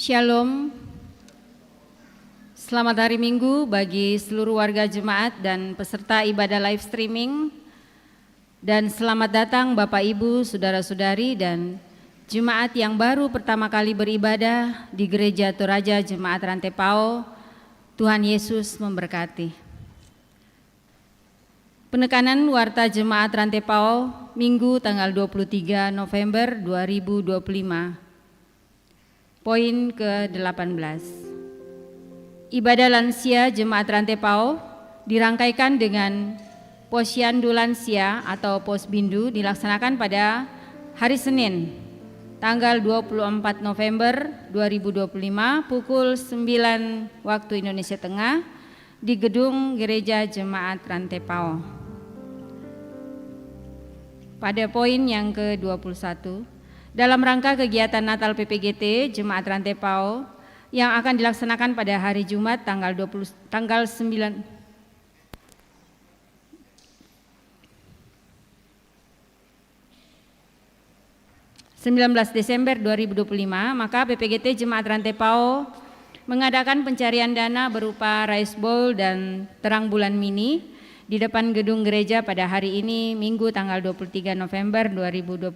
Shalom. Selamat hari Minggu bagi seluruh warga jemaat dan peserta ibadah live streaming. Dan selamat datang Bapak Ibu, Saudara-saudari dan jemaat yang baru pertama kali beribadah di Gereja Toraja Jemaat Rantepao. Tuhan Yesus memberkati. Penekanan Warta Jemaat Rantepao Minggu tanggal 23 November 2025. Poin ke-18. Ibadah lansia Jemaat Rantepao dirangkaikan dengan Posyandu Lansia atau Posbindu dilaksanakan pada hari Senin tanggal 24 November 2025 pukul 9 waktu Indonesia Tengah di Gedung Gereja Jemaat Rantepao. Pada poin yang ke-21, dalam rangka kegiatan Natal PPGT Jemaat Rantepao yang akan dilaksanakan pada hari Jumat tanggal 19 Desember 2025, maka PPGT Jemaat Rantepao mengadakan pencarian dana berupa rice bowl dan terang bulan mini di depan gedung gereja pada hari ini Minggu tanggal 23 November 2025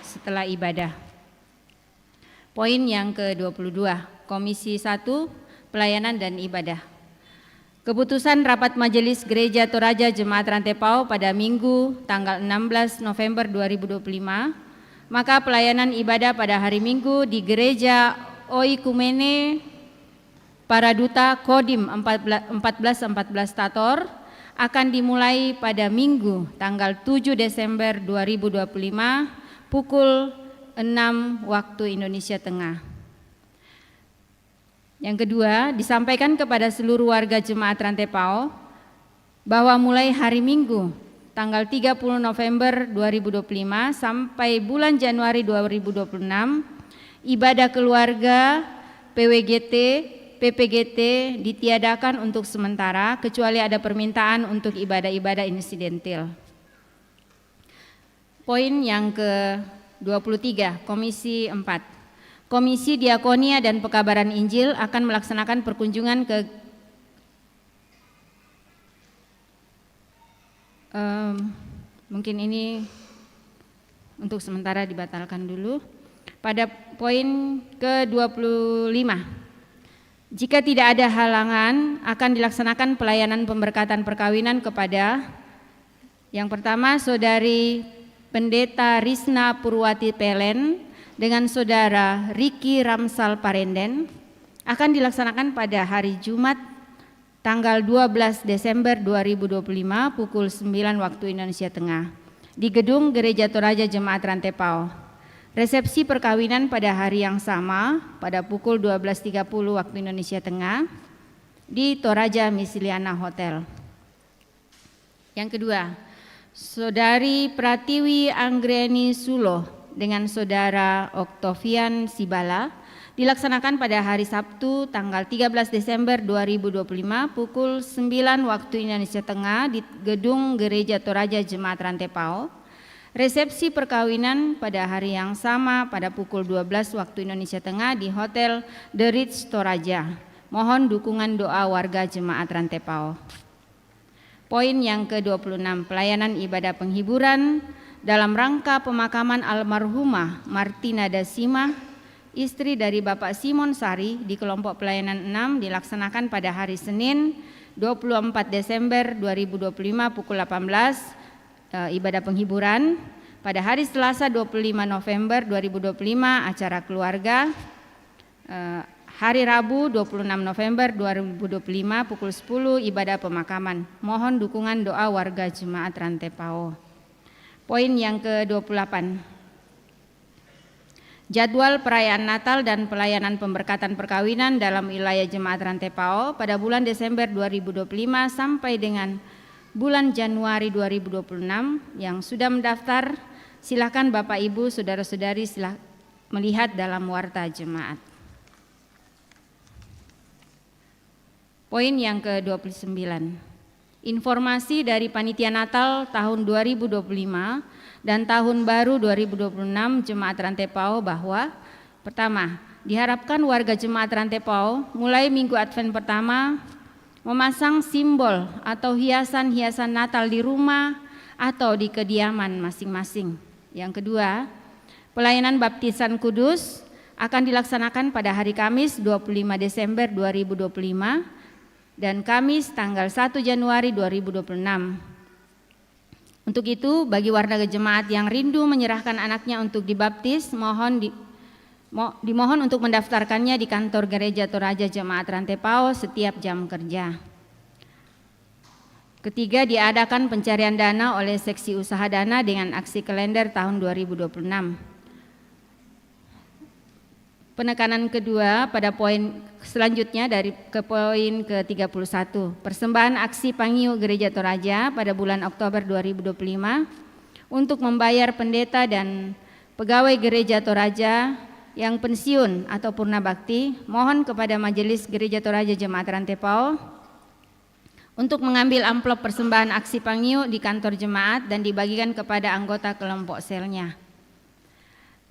setelah ibadah. Poin yang ke-22, Komisi 1 Pelayanan dan Ibadah. Keputusan Rapat Majelis Gereja Toraja Jemaat Rantepao pada Minggu tanggal 16 November 2025, maka pelayanan ibadah pada hari Minggu di Gereja Oikumene Paraduta Kodim 1414 Tator akan dimulai pada Minggu tanggal 7 Desember 2025 pukul 6 waktu Indonesia Tengah. Yang kedua, disampaikan kepada seluruh warga Jemaat Rantepao bahwa mulai hari Minggu tanggal 30 November 2025 sampai bulan Januari 2026 ibadah keluarga PPGT ditiadakan untuk sementara kecuali ada permintaan untuk ibadah-ibadah insidentil. Poin yang ke-23, Komisi 4. Komisi Diakonia dan Pekabaran Injil akan melaksanakan perkunjungan ke mungkin ini untuk sementara dibatalkan dulu. Pada poin ke-25. Jika tidak ada halangan, akan dilaksanakan pelayanan pemberkatan perkawinan kepada yang pertama Saudari Pendeta Risna Purwati Pelen dengan Saudara Riki Ramsal Parenden akan dilaksanakan pada hari Jumat tanggal 12 Desember 2025 pukul 9 waktu Indonesia Tengah di Gedung Gereja Toraja Jemaat Rantepao. Resepsi perkawinan pada hari yang sama pada pukul 12.30 waktu Indonesia Tengah di Toraja Misiliana Hotel. Yang kedua, Saudari Pratiwi Anggreni Sulo dengan Saudara Oktavian Sibala dilaksanakan pada hari Sabtu tanggal 13 Desember 2025 pukul 9 waktu Indonesia Tengah di Gedung Gereja Toraja Jemaat Rantepao. Resepsi perkawinan pada hari yang sama pada pukul 12 waktu Indonesia Tengah di Hotel The Ritz Toraja. Mohon dukungan doa warga Jemaat Rantepao. Poin yang ke-26, pelayanan ibadah penghiburan dalam rangka pemakaman almarhumah Martina Dasima, istri dari Bapak Simon Sari di kelompok pelayanan 6 dilaksanakan pada hari Senin 24 Desember 2025 pukul 18 ibadah penghiburan. Pada hari Selasa 25 November 2025 acara keluarga. Hari Rabu 26 November 2025 pukul 10 ibadah pemakaman. Mohon dukungan doa warga Jemaat Rantepao. Poin yang ke-28. Jadwal perayaan Natal dan pelayanan pemberkatan perkawinan dalam wilayah Jemaat Rantepao pada bulan Desember 2025 sampai dengan bulan Januari 2026. Yang sudah mendaftar silakan Bapak Ibu Saudara-saudari melihat dalam warta jemaat. Poin yang ke-29. Informasi dari Panitia Natal tahun 2025 dan Tahun Baru 2026 Jemaat Rantepao bahwa pertama, diharapkan warga jemaat Rantepao mulai minggu Advent pertama memasang simbol atau hiasan-hiasan Natal di rumah atau di kediaman masing-masing. Yang kedua, pelayanan baptisan kudus akan dilaksanakan pada hari Kamis 25 Desember 2025 dan Kamis tanggal 1 Januari 2026. Untuk itu, bagi warga jemaat yang rindu menyerahkan anaknya untuk dibaptis, dimohon untuk mendaftarkannya di kantor Gereja Toraja Jemaat Rantepao setiap jam kerja. Ketiga, diadakan pencarian dana oleh seksi usaha dana dengan aksi kalender tahun 2026. Penekanan kedua pada poin selanjutnya ke poin ke-31, persembahan aksi Pangiu Gereja Toraja pada bulan Oktober 2025 untuk membayar pendeta dan pegawai Gereja Toraja yang pensiun atau purna bakti. Mohon kepada Majelis Gereja Toraja Jemaat Rantepao untuk mengambil amplop persembahan aksi Pangiu di kantor jemaat dan dibagikan kepada anggota kelompok selnya.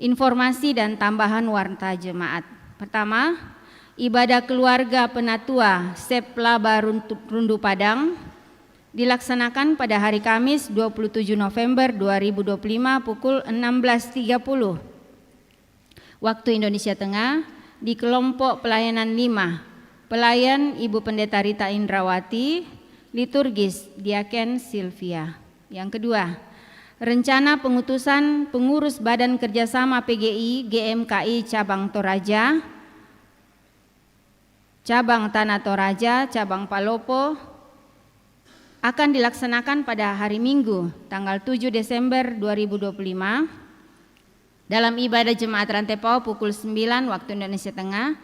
Informasi dan tambahan warta jemaat. Pertama, ibadah keluarga penatua Seplaba Rundu Padang dilaksanakan pada hari Kamis 27 November 2025 pukul 16.30 waktu Indonesia Tengah di kelompok pelayanan 5, pelayan Ibu Pendeta Rita Indrawati, liturgis Diaken Silvia. Yang kedua, rencana pengutusan pengurus Badan Kerjasama PGI GMKI Cabang Toraja, Cabang Tanah Toraja, Cabang Palopo akan dilaksanakan pada hari Minggu tanggal 7 Desember 2025 dalam ibadah Jemaat Rantepao pukul 9 waktu Indonesia Tengah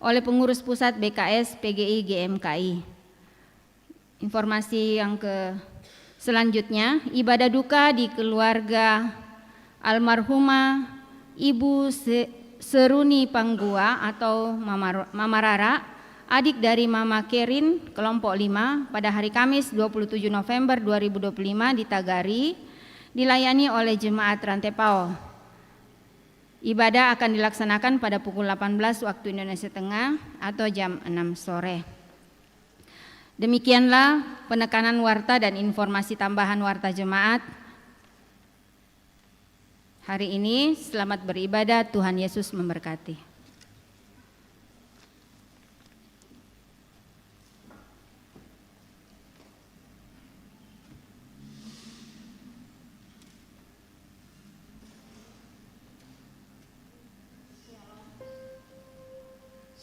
oleh pengurus pusat BKS PGI GMKI. Informasi yang selanjutnya, ibadah duka di keluarga almarhumah Ibu Seruni Panggua atau Mama Rara, adik dari Mama Kerin, kelompok 5, pada hari Kamis 27 November 2025 di Tagari, dilayani oleh Jemaat Rantepao. Ibadah akan dilaksanakan pada pukul 18 waktu Indonesia Tengah atau jam 6 sore. Demikianlah penekanan warta dan informasi tambahan warta jemaat hari ini. Selamat beribadah, Tuhan Yesus memberkati.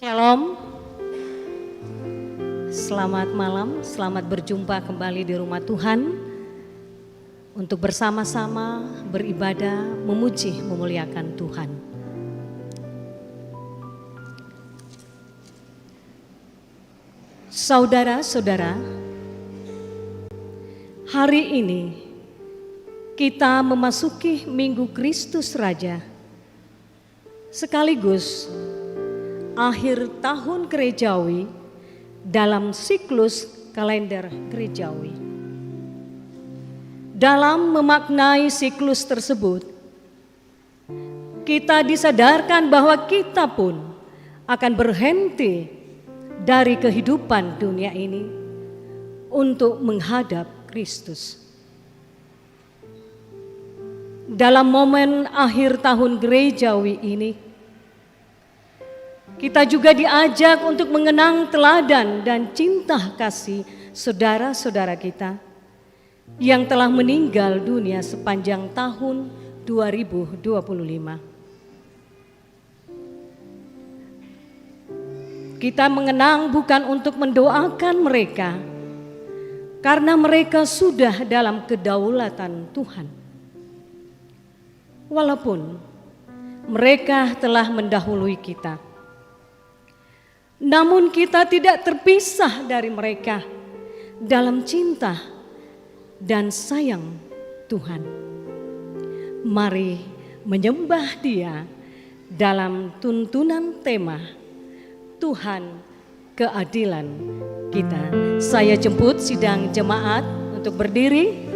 Shalom, selamat malam, selamat berjumpa kembali di rumah Tuhan untuk bersama-sama beribadah, memuji, memuliakan Tuhan. Saudara-saudara, hari ini kita memasuki Minggu Kristus Raja, sekaligus akhir tahun gerejawi dalam siklus kalender gerejawi. Dalam memaknai siklus tersebut, kita disadarkan bahwa kita pun akan berhenti dari kehidupan dunia ini untuk menghadap Kristus. Dalam momen akhir tahun gerejawi ini, kita juga diajak untuk mengenang teladan dan cinta kasih saudara-saudara kita yang telah meninggal dunia sepanjang tahun 2025. Kita mengenang bukan untuk mendoakan mereka, karena mereka sudah dalam kedaulatan Tuhan. Walaupun mereka telah mendahului kita, namun kita tidak terpisah dari mereka dalam cinta dan sayang Tuhan. Mari menyembah Dia dalam tuntunan tema Tuhan keadilan kita. Saya jemput sidang jemaat untuk berdiri.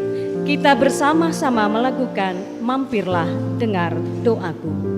Kita bersama-sama melakukan Mampirlah Dengar Doaku.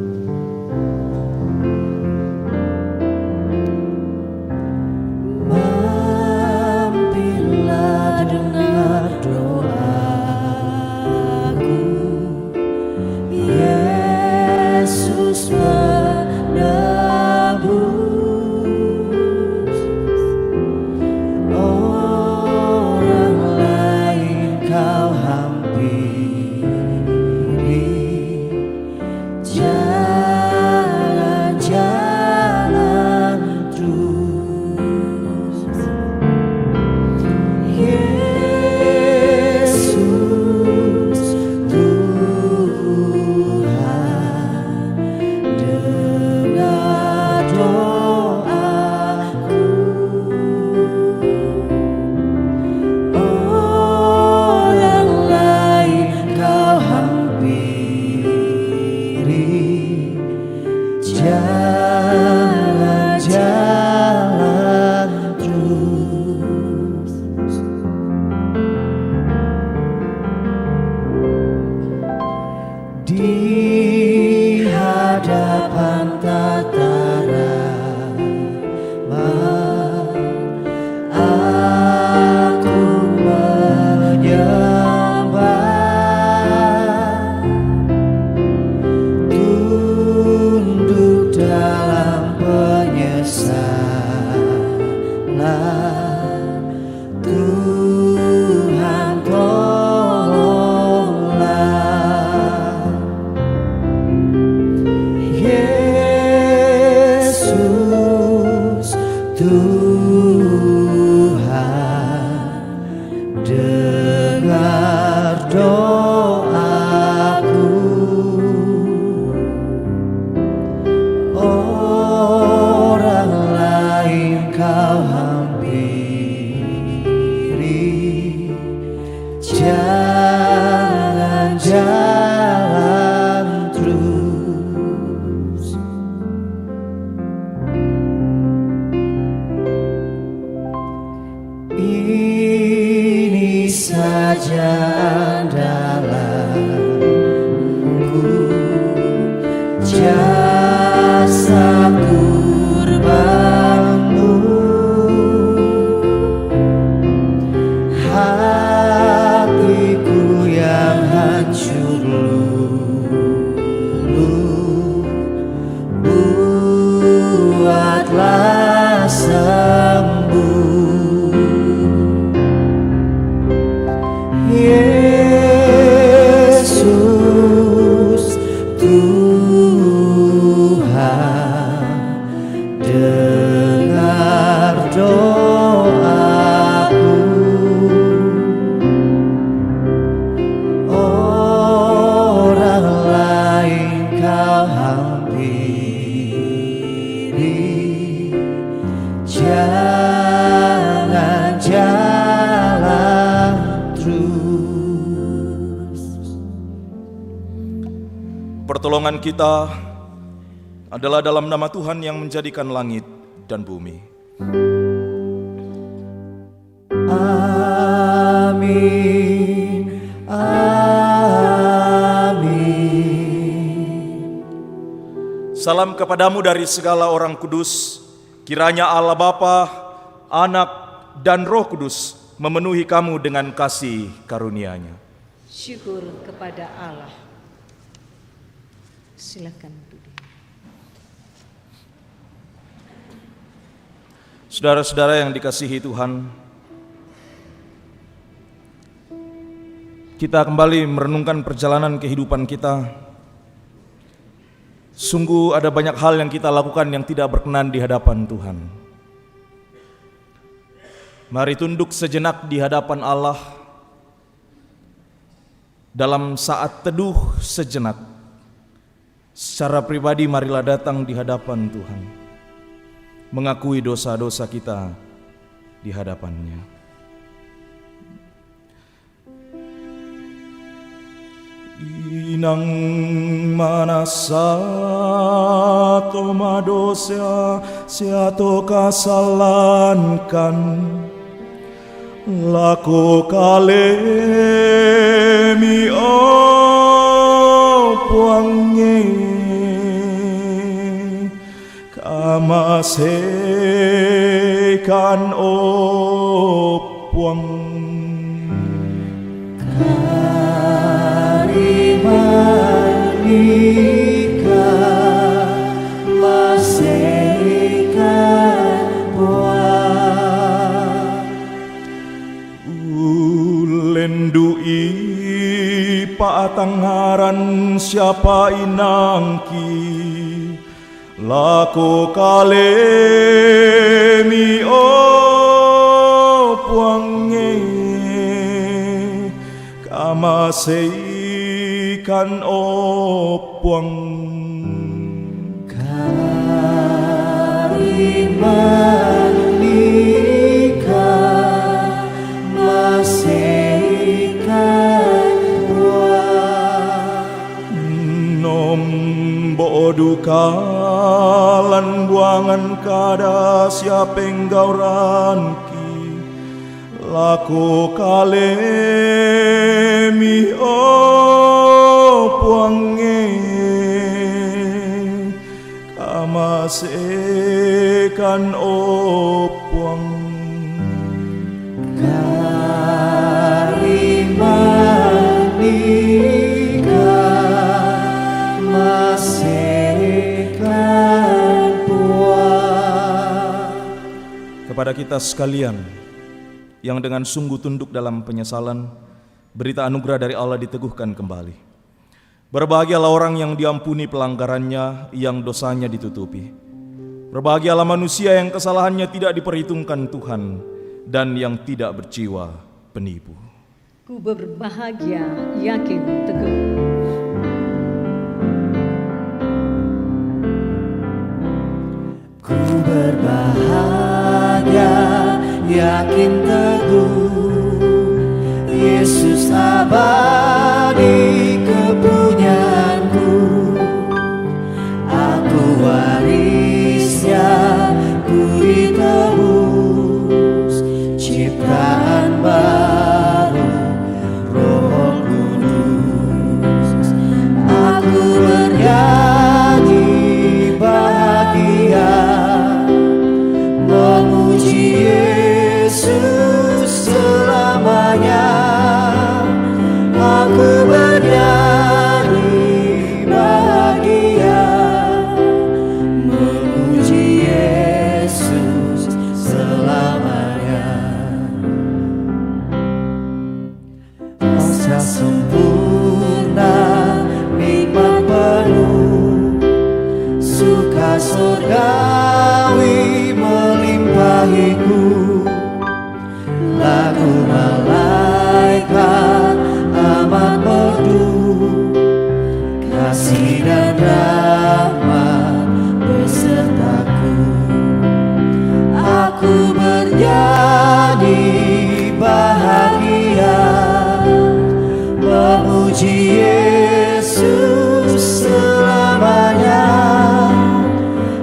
di hadapan tata rahmat aku menyembah, tunduk dalam penyesalan. Tuhan tolonglah, Yesus Tuhan, dengar doaku. Orang lain kau hampiri, jangan jalan terus. Ini saja andalanku, jasa kurbanmu. Hatiku yang hancur luluh, buatlah sembuh. Yesus Tuhan, dengar doaku. Orang lain kau hampiri, jangan jalan terus. Pertolongan kita adalah dalam nama Tuhan yang menjadikan langit dan bumi. Amin, amin. Salam kepadamu dari segala orang kudus. Kiranya Allah Bapa, Anak, dan Roh Kudus memenuhi kamu dengan kasih karunia-Nya. Syukur kepada Allah. Silakan duduk. Saudara-saudara yang dikasihi Tuhan, kita kembali merenungkan perjalanan kehidupan kita. Sungguh ada banyak hal yang kita lakukan yang tidak berkenan di hadapan Tuhan. Mari tunduk sejenak di hadapan Allah. Dalam saat teduh sejenak, secara pribadi marilah datang di hadapan Tuhan, mengakui dosa-dosa kita di hadapan-Nya. Inang manasa tomadosia siato kasalankan lako kalemi opuangnya kamasekan opuang Manika masekan buah ulendui patangharan siapa inangki lako kalemi opuange kamasei kan opuang karimanika masekan buah nombo dukalan buangan kada siapeng gauranki laku kalemi opuange masekan opwang Karimanika masekan puang. kepada kita sekalian yang dengan sungguh tunduk dalam penyesalan, berita anugerah dari Allah diteguhkan kembali. Berbahagialah orang yang diampuni pelanggarannya, yang dosanya ditutupi. Berbahagialah manusia yang kesalahannya tidak diperhitungkan Tuhan, dan yang tidak berjiwa penipu. Ku berbahagia, yakin, teguh. Ku berbahagia, yakin teguh, Yesus abadi kepunyaanku. Aku warisnya, ku ditebus, ciptaan baru, Roh Kudus. Aku bernyanyi bahagia, memuji Yesus selamanya. Aku bernyanyi bahagia, memuji Yesus selamanya. Pasrah sempurna, nikmat penuh, suka surgawi melimpahiku. Lagu malaikat amat merdu, kasih dan rahmat besertaku. Aku bernyanyi bahagia, memuji Yesus selamanya.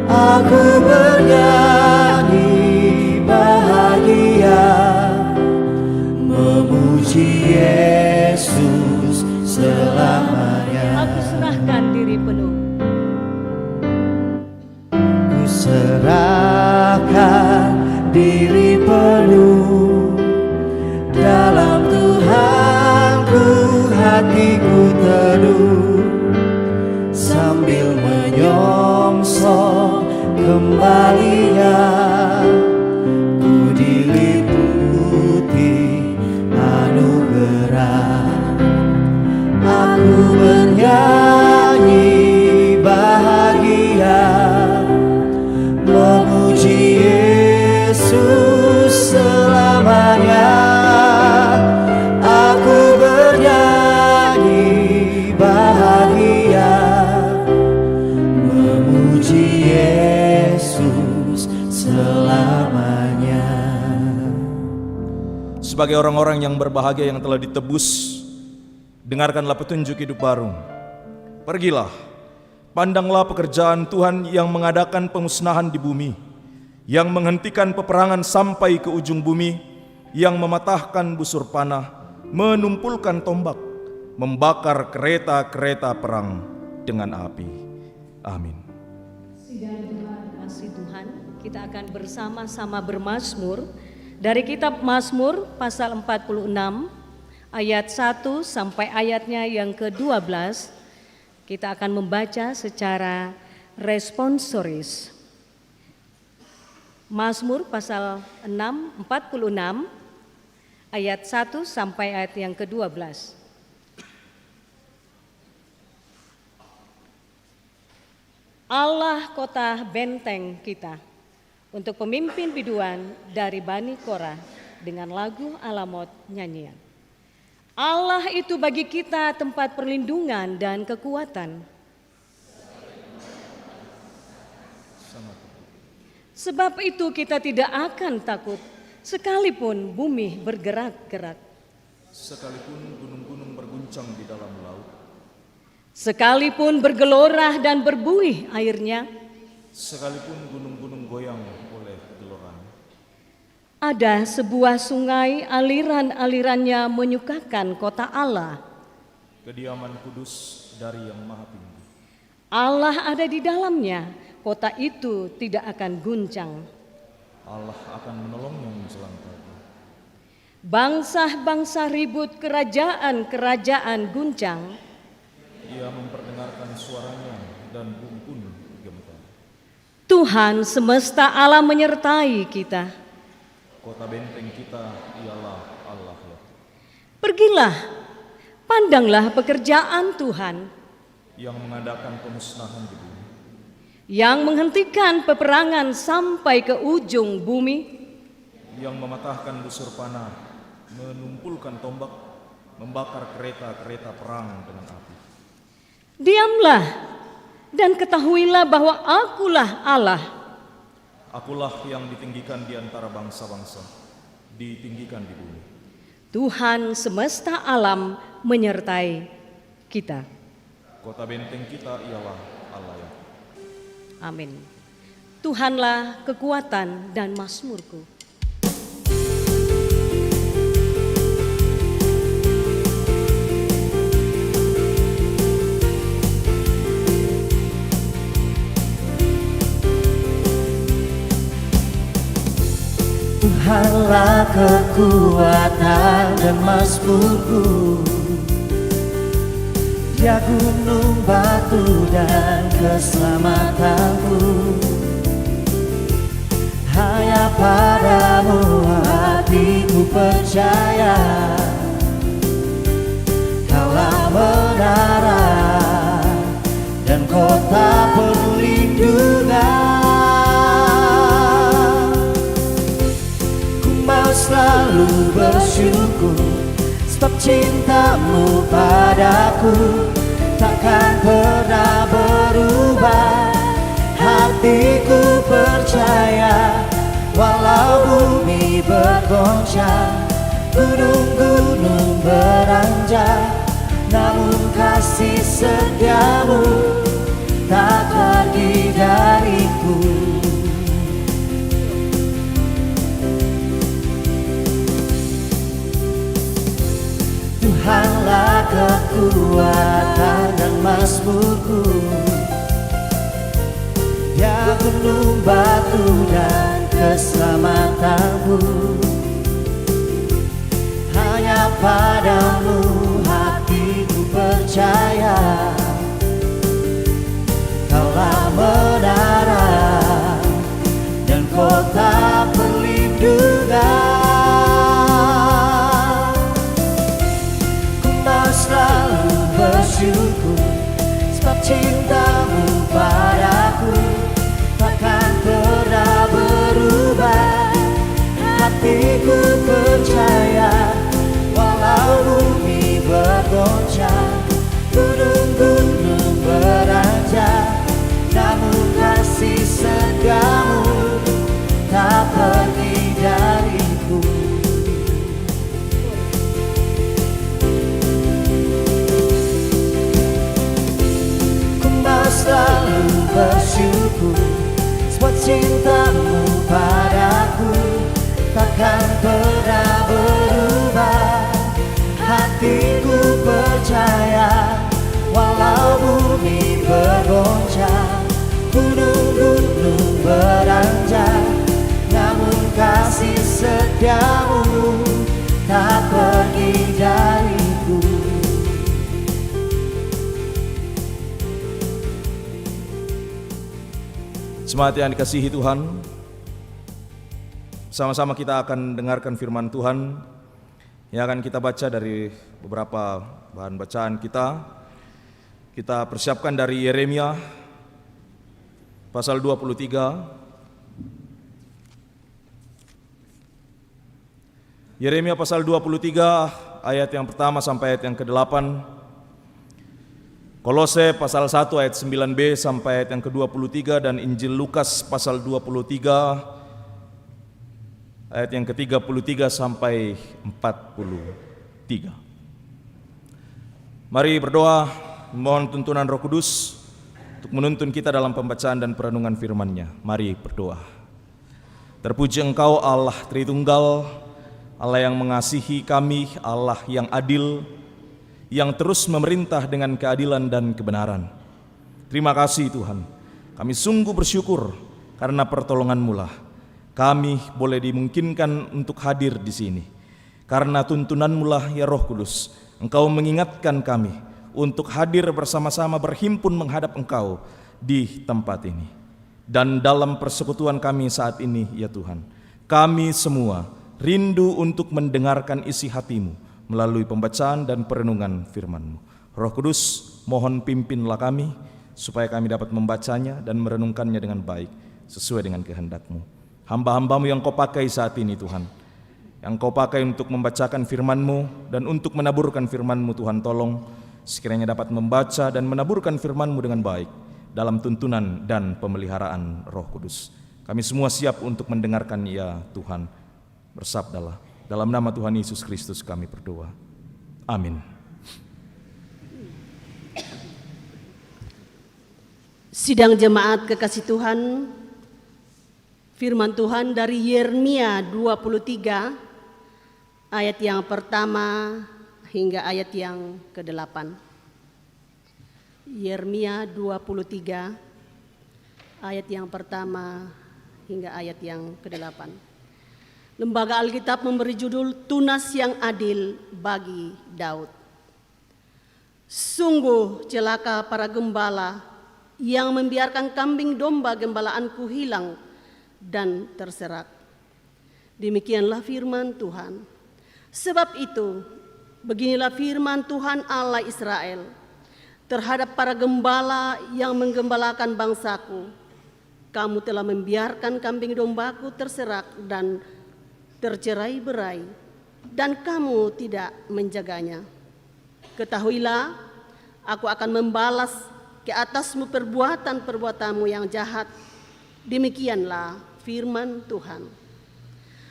Aku bernyanyi bahagia, memuji Yesus selamanya. Aku serahkan diri penuh. Ku serahkan diri penuh, dalam Tuhanku hatiku teduh, sambil menyongsong kembalinya. Ku diliputi anugerah, aku bernyanyi bahagia, memuji Yesus selamanya. Aku bernyanyi bahagia, memuji Yesus selamanya. Sebagai orang-orang yang berbahagia yang telah ditebus, dengarkanlah petunjuk hidup baru. Pergilah, pandanglah pekerjaan Tuhan yang mengadakan pemusnahan di bumi, yang menghentikan peperangan sampai ke ujung bumi, yang mematahkan busur panah, menumpulkan tombak, membakar kereta-kereta perang dengan api. Amin. Kasih Tuhan, kita akan bersama-sama bermazmur dari kitab Mazmur pasal 46 ayat 1 sampai ayatnya yang ke-12. Kita akan membaca secara responsoris. Mazmur pasal 46 ayat 1 sampai ayat yang ke-12. Allah kota benteng kita, untuk pemimpin biduan dari Bani Korah dengan lagu Alamot nyanyian. Allah itu bagi kita tempat perlindungan dan kekuatan. Sebab itu kita tidak akan takut, sekalipun bumi bergerak-gerak, Sekalipun gunung-gunung berguncang di dalam laut, sekalipun bergelora dan berbuih airnya, sekalipun gunung-gunung goyang oleh geloranya. ada sebuah sungai, aliran-alirannya menyukakan kota Allah. Kediaman kudus dari yang maha tinggi. Allah ada di dalamnya, kota itu tidak akan guncang. Allah akan menolongnya menjelang pagi. Bangsa-bangsa ribut, kerajaan-kerajaan guncang. Ia memperdengarkan suaranya dan bumi pun gemetar. Tuhan semesta alam menyertai kita. Kota benteng kita ialah Allah. Pergilah, pandanglah pekerjaan Tuhan Yang mengadakan pemusnahan di bumi. yang menghentikan peperangan sampai ke ujung bumi, Yang mematahkan busur panah, menumpulkan tombak, membakar kereta-kereta perang dengan api. diamlah dan ketahuilah bahwa Akulah Allah. Akulah yang ditinggikan di antara bangsa-bangsa, ditinggikan di bumi. Tuhan semesta alam menyertai kita. Kota benteng kita ialah Allah. Amin. Tuhanlah kekuatan dan mazmurku. Tuhanlah kekuatan dan mazmurku, Dia gunung batu dan keselamatanku. Hanya padamu hatiku percaya, Kaulah menara dan kota perlindungan. Ku mau selalu bersyukur, sebab cintamu padaku takkan pernah berubah. Hatiku percaya, walau bumi bergoncang, gunung-gunung beranjak, namun kasih setiamu tak pergi dariku. Tuhanlah kekuatan dan mazmurku, Dia gunung batu dan keselamatanku. Hanya padamu hatiku percaya, Kaulah menara dan kota perlindungan. Ku mau selalu bersyukur, sebab cintamu padaku takkan pernah berubah. Hatiku percaya, walau bumi bergoncang, gunung-gunung beranjak, namun kasih setiamu tak pergi dariku. Ku mau selalu bersyukur, sebab cintamu padaku takkan pernah berubah. Hatiku percaya, walau bumi bergoncang, gunung-gunung beranjak, namun kasih setiamu tak pergi dariku. Jemaat yang dikasihi Tuhan, sama-sama kita akan dengarkan firman Tuhan yang akan kita baca dari beberapa bahan bacaan kita. Kita persiapkan dari Yeremia pasal 23. Yeremia pasal 23 ayat yang pertama sampai ayat yang ke-8. Kolose pasal 1 ayat 9b sampai ayat yang ke-23, dan Injil Lukas pasal 23 ayat yang ke-33 sampai 43. Mari berdoa, mohon tuntunan Roh Kudus untuk menuntun kita dalam pembacaan dan perenungan firman-Nya. Mari berdoa. Terpuji Engkau Allah Tritunggal, Allah yang mengasihi kami, Allah yang adil, yang terus memerintah dengan keadilan dan kebenaran. Terima kasih Tuhan, Kami sungguh bersyukur karena pertolongan-Mu lah kami boleh dimungkinkan untuk hadir di sini. Karena tuntunan-Mu lah ya Roh Kudus, Engkau mengingatkan kami untuk hadir bersama-sama berhimpun menghadap Engkau di tempat ini. Dan dalam persekutuan kami saat ini ya Tuhan, kami semua rindu untuk mendengarkan isi hati-Mu melalui pembacaan dan perenungan firman-Mu. Roh Kudus, mohon pimpinlah kami supaya kami dapat membacanya dan merenungkannya dengan baik sesuai dengan kehendak-Mu. Hamba-hamba-Mu yang Kau pakai saat ini Tuhan, yang Kau pakai untuk membacakan firman-Mu dan untuk menaburkan firman-Mu, Tuhan tolong sekiranya dapat membaca dan menaburkan firman-Mu dengan baik dalam tuntunan dan pemeliharaan Roh Kudus. Kami semua siap untuk mendengarkan ya Tuhan. Bersabdalah, dalam nama Tuhan Yesus Kristus kami berdoa. Amin. Sidang jemaat kekasih Tuhan, firman Tuhan dari Yeremia 23 ayat yang pertama hingga ayat yang ke-8. Yeremia 23 ayat yang pertama hingga ayat yang ke-8. Lembaga Alkitab memberi judul Tunas yang Adil bagi Daud. Sungguh celaka para gembala yang membiarkan kambing domba gembalaanku hilang dan terserak. Demikianlah firman Tuhan. Sebab itu, beginilah firman Tuhan Allah Israel terhadap para gembala yang menggembalakan bangsaku. Kamu telah membiarkan kambing dombaku terserak dan tercerai-berai, dan kamu tidak menjaganya. Ketahuilah, aku akan membalas ke atasmu perbuatan-perbuatanmu yang jahat. Demikianlah firman Tuhan.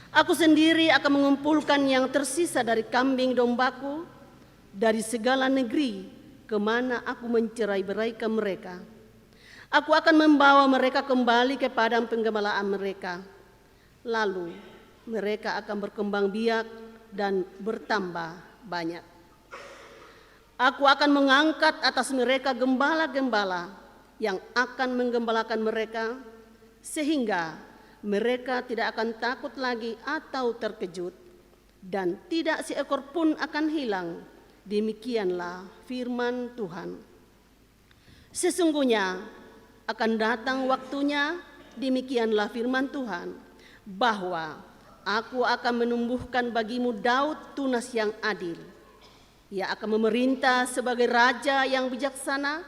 Aku sendiri akan mengumpulkan yang tersisa dari kambing dombaku dari segala negeri kemana aku mencerai-beraikan mereka. Aku akan membawa mereka kembali ke padang penggembalaan mereka. Lalu mereka akan berkembang biak dan bertambah banyak. Aku akan mengangkat atas mereka gembala-gembala yang akan menggembalakan mereka, sehingga mereka tidak akan takut lagi atau terkejut, dan tidak seekor pun akan hilang. Demikianlah firman Tuhan. Sesungguhnya akan datang waktunya, demikianlah firman Tuhan, bahwa aku akan menumbuhkan bagimu Daud tunas yang adil. Ia akan memerintah sebagai raja yang bijaksana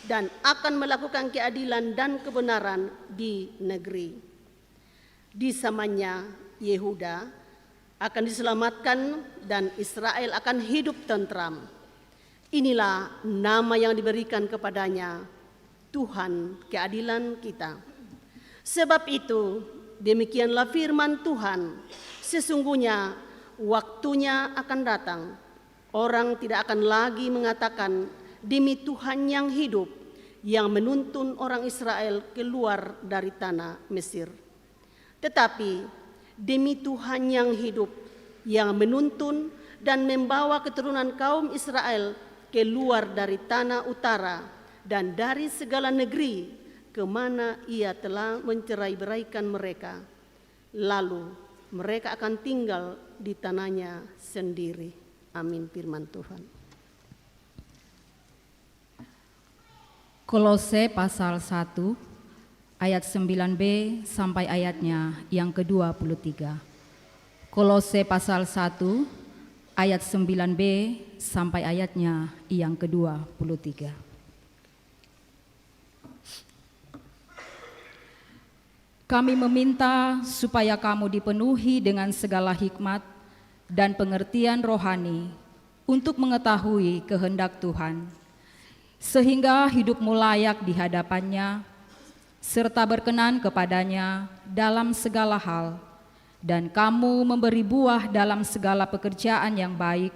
dan akan melakukan keadilan dan kebenaran di negeri. Di zamannya Yehuda akan diselamatkan dan Israel akan hidup tentram. Inilah nama yang diberikan kepadanya, Tuhan keadilan kita. Sebab itu, demikianlah firman Tuhan, sesungguhnya waktunya akan datang, orang tidak akan lagi mengatakan demi Tuhan yang hidup, yang menuntun orang Israel keluar dari tanah Mesir. Tetapi demi Tuhan yang hidup, yang menuntun dan membawa keturunan kaum Israel keluar dari tanah utara dan dari segala negeri kemana ia telah mencerai-beraikan mereka. Lalu mereka akan tinggal di tanahnya sendiri. Amin, firman Tuhan. Kolose pasal 1 ayat 9b sampai ayatnya yang ke-23. Kolose pasal 1 ayat 9b sampai ayatnya yang ke-23. Kami meminta supaya kamu dipenuhi dengan segala hikmat dan pengertian rohani untuk mengetahui kehendak Tuhan, sehingga hidupmu layak di hadapannya, serta berkenan kepadanya dalam segala hal, dan kamu memberi buah dalam segala pekerjaan yang baik,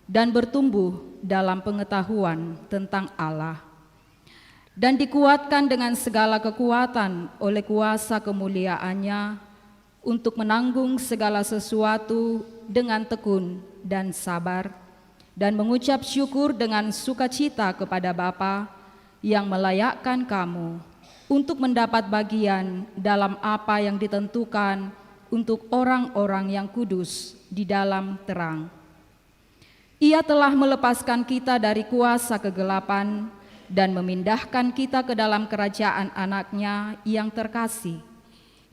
dan bertumbuh dalam pengetahuan tentang Allah, dan dikuatkan dengan segala kekuatan oleh kuasa kemuliaannya, untuk menanggung segala sesuatu dengan tekun dan sabar, dan mengucap syukur dengan sukacita kepada Bapa yang melayakkan kamu untuk mendapat bagian dalam apa yang ditentukan untuk orang-orang yang kudus di dalam terang. Ia telah melepaskan kita dari kuasa kegelapan dan memindahkan kita ke dalam kerajaan Anaknya yang terkasih.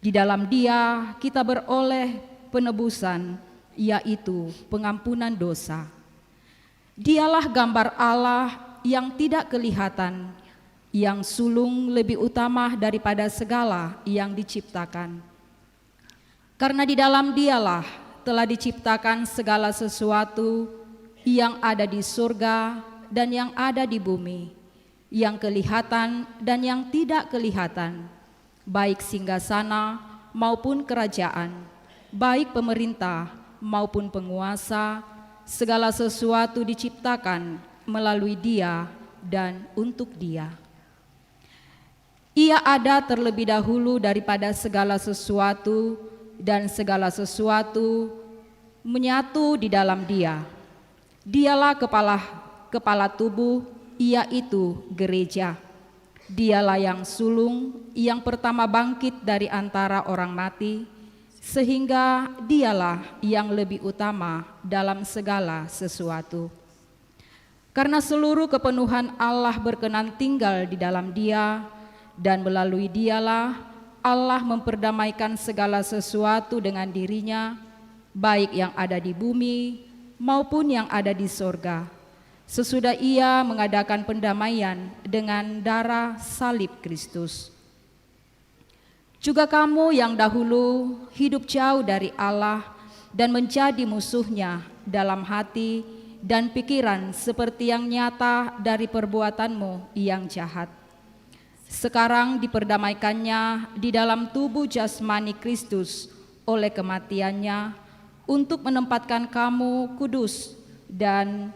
Di dalam Dia kita beroleh penebusan, yaitu pengampunan dosa. Dialah gambar Allah yang tidak kelihatan, yang sulung lebih utama daripada segala yang diciptakan. Karena di dalam Dialah telah diciptakan segala sesuatu yang ada di surga dan yang ada di bumi, yang kelihatan dan yang tidak kelihatan, baik singgasana maupun kerajaan, baik pemerintah maupun penguasa. Segala sesuatu diciptakan melalui Dia dan untuk Dia. Ia ada terlebih dahulu daripada segala sesuatu, dan segala sesuatu menyatu di dalam Dia. Dialah kepala tubuh, yaitu gereja. Dialah yang sulung, yang pertama bangkit dari antara orang mati, sehingga Dialah yang lebih utama dalam segala sesuatu. Karena seluruh kepenuhan Allah berkenan tinggal di dalam Dia, dan melalui Dialah Allah memperdamaikan segala sesuatu dengan dirinya, baik yang ada di bumi maupun yang ada di sorga, sesudah Ia mengadakan pendamaian dengan darah salib Kristus. Juga kamu yang dahulu hidup jauh dari Allah dan menjadi musuhnya dalam hati dan pikiran seperti yang nyata dari perbuatanmu yang jahat. Sekarang diperdamaikannya di dalam tubuh jasmani Kristus oleh kematiannya, untuk menempatkan kamu kudus dan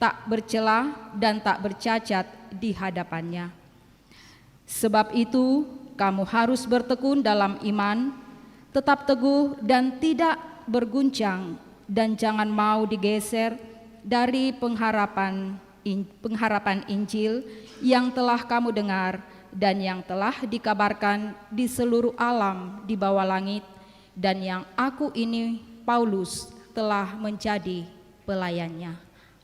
tak bercela dan tak bercacat di hadapannya. Sebab itu kamu harus bertekun dalam iman, tetap teguh dan tidak berguncang, dan jangan mau digeser dari pengharapan Injil yang telah kamu dengar dan yang telah dikabarkan di seluruh alam di bawah langit, dan yang aku ini, Paulus, telah menjadi pelayannya.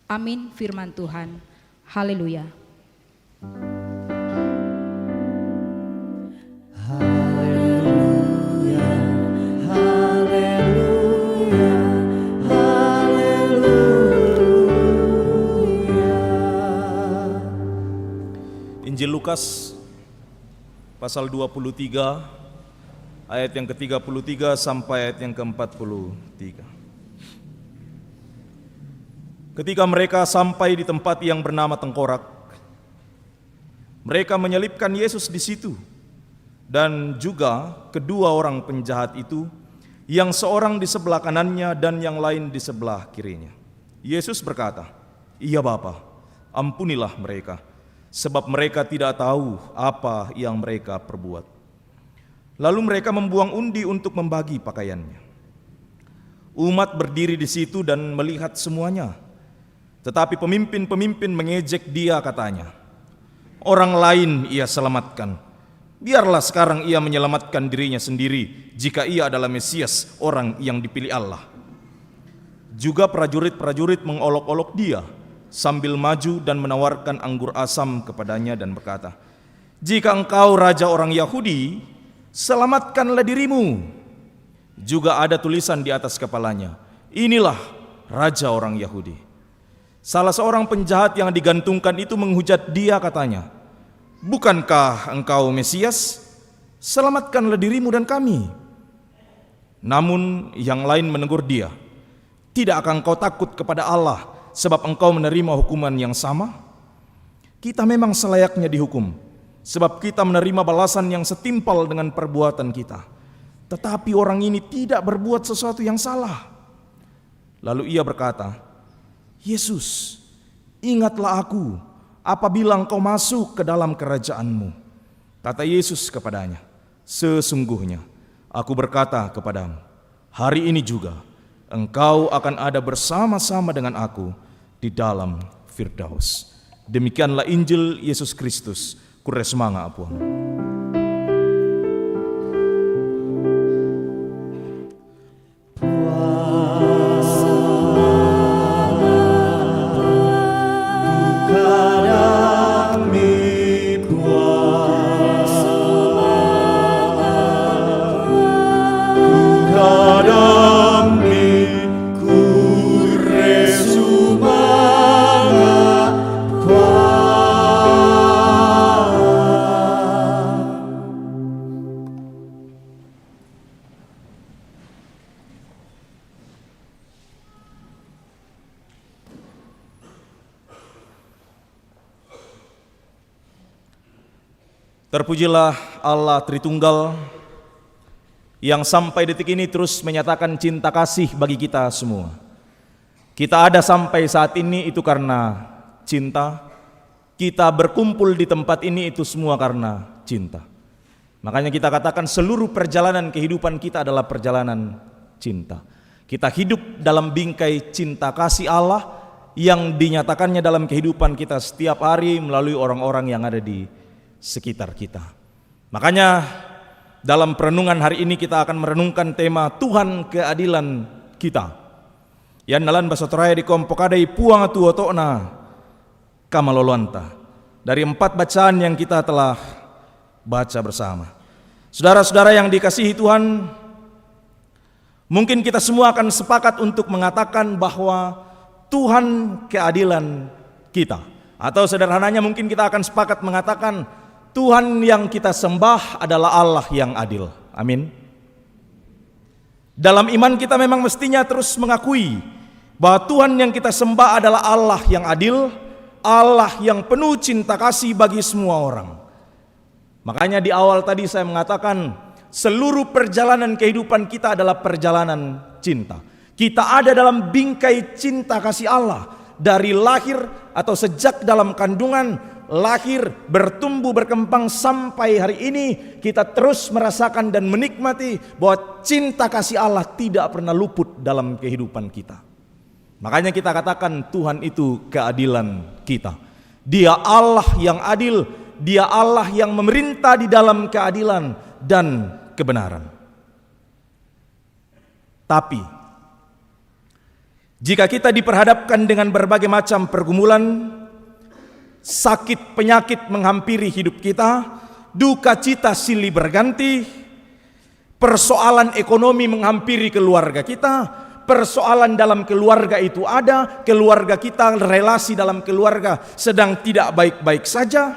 Amin firman Tuhan. Haleluya. Injil Lukas pasal 23 ayat yang ke-33 sampai ayat yang ke-43. Ketika mereka sampai di tempat yang bernama Tengkorak, mereka menyelipkan Yesus di situ, dan juga kedua orang penjahat itu, yang seorang di sebelah kanannya dan yang lain di sebelah kirinya. Yesus berkata, "Iya Bapa, ampunilah mereka, sebab mereka tidak tahu apa yang mereka perbuat." Lalu mereka membuang undi untuk membagi pakaiannya. Umat berdiri di situ dan melihat semuanya. Tetapi pemimpin-pemimpin mengejek Dia, katanya, "Orang lain Ia selamatkan. Biarlah sekarang Ia menyelamatkan dirinya sendiri jika Ia adalah Mesias, orang yang dipilih Allah." Juga prajurit-prajurit mengolok-olok Dia sambil maju dan menawarkan anggur asam kepadanya dan berkata, "Jika engkau raja orang Yahudi, selamatkanlah dirimu." Juga ada tulisan di atas kepalanya, "Inilah raja orang Yahudi." Salah seorang penjahat yang digantungkan itu menghujat Dia, katanya, "Bukankah engkau Mesias? Selamatkanlah dirimu dan kami." Namun yang lain menegur Dia, "Tidak akan engkau takut kepada Allah, sebab engkau menerima hukuman yang sama? Kita memang selayaknya dihukum, sebab kita menerima balasan yang setimpal dengan perbuatan kita. Tetapi orang ini tidak berbuat sesuatu yang salah." Lalu Ia berkata, "Yesus, ingatlah aku apabila engkau masuk ke dalam kerajaan-Mu." Kata Yesus kepadanya, "Sesungguhnya aku berkata kepadamu, hari ini juga engkau akan ada bersama-sama dengan aku di dalam Firdaus." Demikianlah Injil Yesus Kristus. Kuresmanga apuang. Terpujilah Allah Tritunggal yang sampai detik ini terus menyatakan cinta kasih bagi kita semua. Kita ada sampai saat ini itu karena cinta. Kita berkumpul di tempat ini itu semua karena cinta. Makanya kita katakan seluruh perjalanan kehidupan kita adalah perjalanan cinta. Kita hidup dalam bingkai cinta kasih Allah yang dinyatakannya dalam kehidupan kita setiap hari melalui orang-orang yang ada di sekitar kita. Makanya dalam perenungan hari ini kita akan merenungkan tema Tuhan keadilan kita. Yan nalan basa Toraya di kompokadai puang atu otona kamalolonta. Dari 4 bacaan yang kita telah baca bersama. Saudara-saudara yang dikasihi Tuhan, mungkin kita semua akan sepakat untuk mengatakan bahwa Tuhan keadilan kita. Atau sederhananya mungkin kita akan sepakat mengatakan Tuhan yang kita sembah adalah Allah yang adil. Amin. Dalam iman kita memang mestinya terus mengakui bahwa Tuhan yang kita sembah adalah Allah yang adil, Allah yang penuh cinta kasih bagi semua orang. Makanya di awal tadi saya mengatakan seluruh perjalanan kehidupan kita adalah perjalanan cinta. Kita ada dalam bingkai cinta kasih Allah dari lahir atau sejak dalam kandungan, lahir, bertumbuh, berkembang sampai hari ini kita terus merasakan dan menikmati bahwa cinta kasih Allah tidak pernah luput dalam kehidupan kita. Makanya kita katakan Tuhan itu keadilan kita. Dia Allah yang adil, Dia Allah yang memerintah di dalam keadilan dan kebenaran. Tapi jika kita diperhadapkan dengan berbagai macam pergumulan, sakit penyakit menghampiri hidup kita, duka cita silih berganti, persoalan ekonomi menghampiri keluarga kita, persoalan dalam keluarga itu ada, keluarga kita, relasi dalam keluarga sedang tidak baik-baik saja,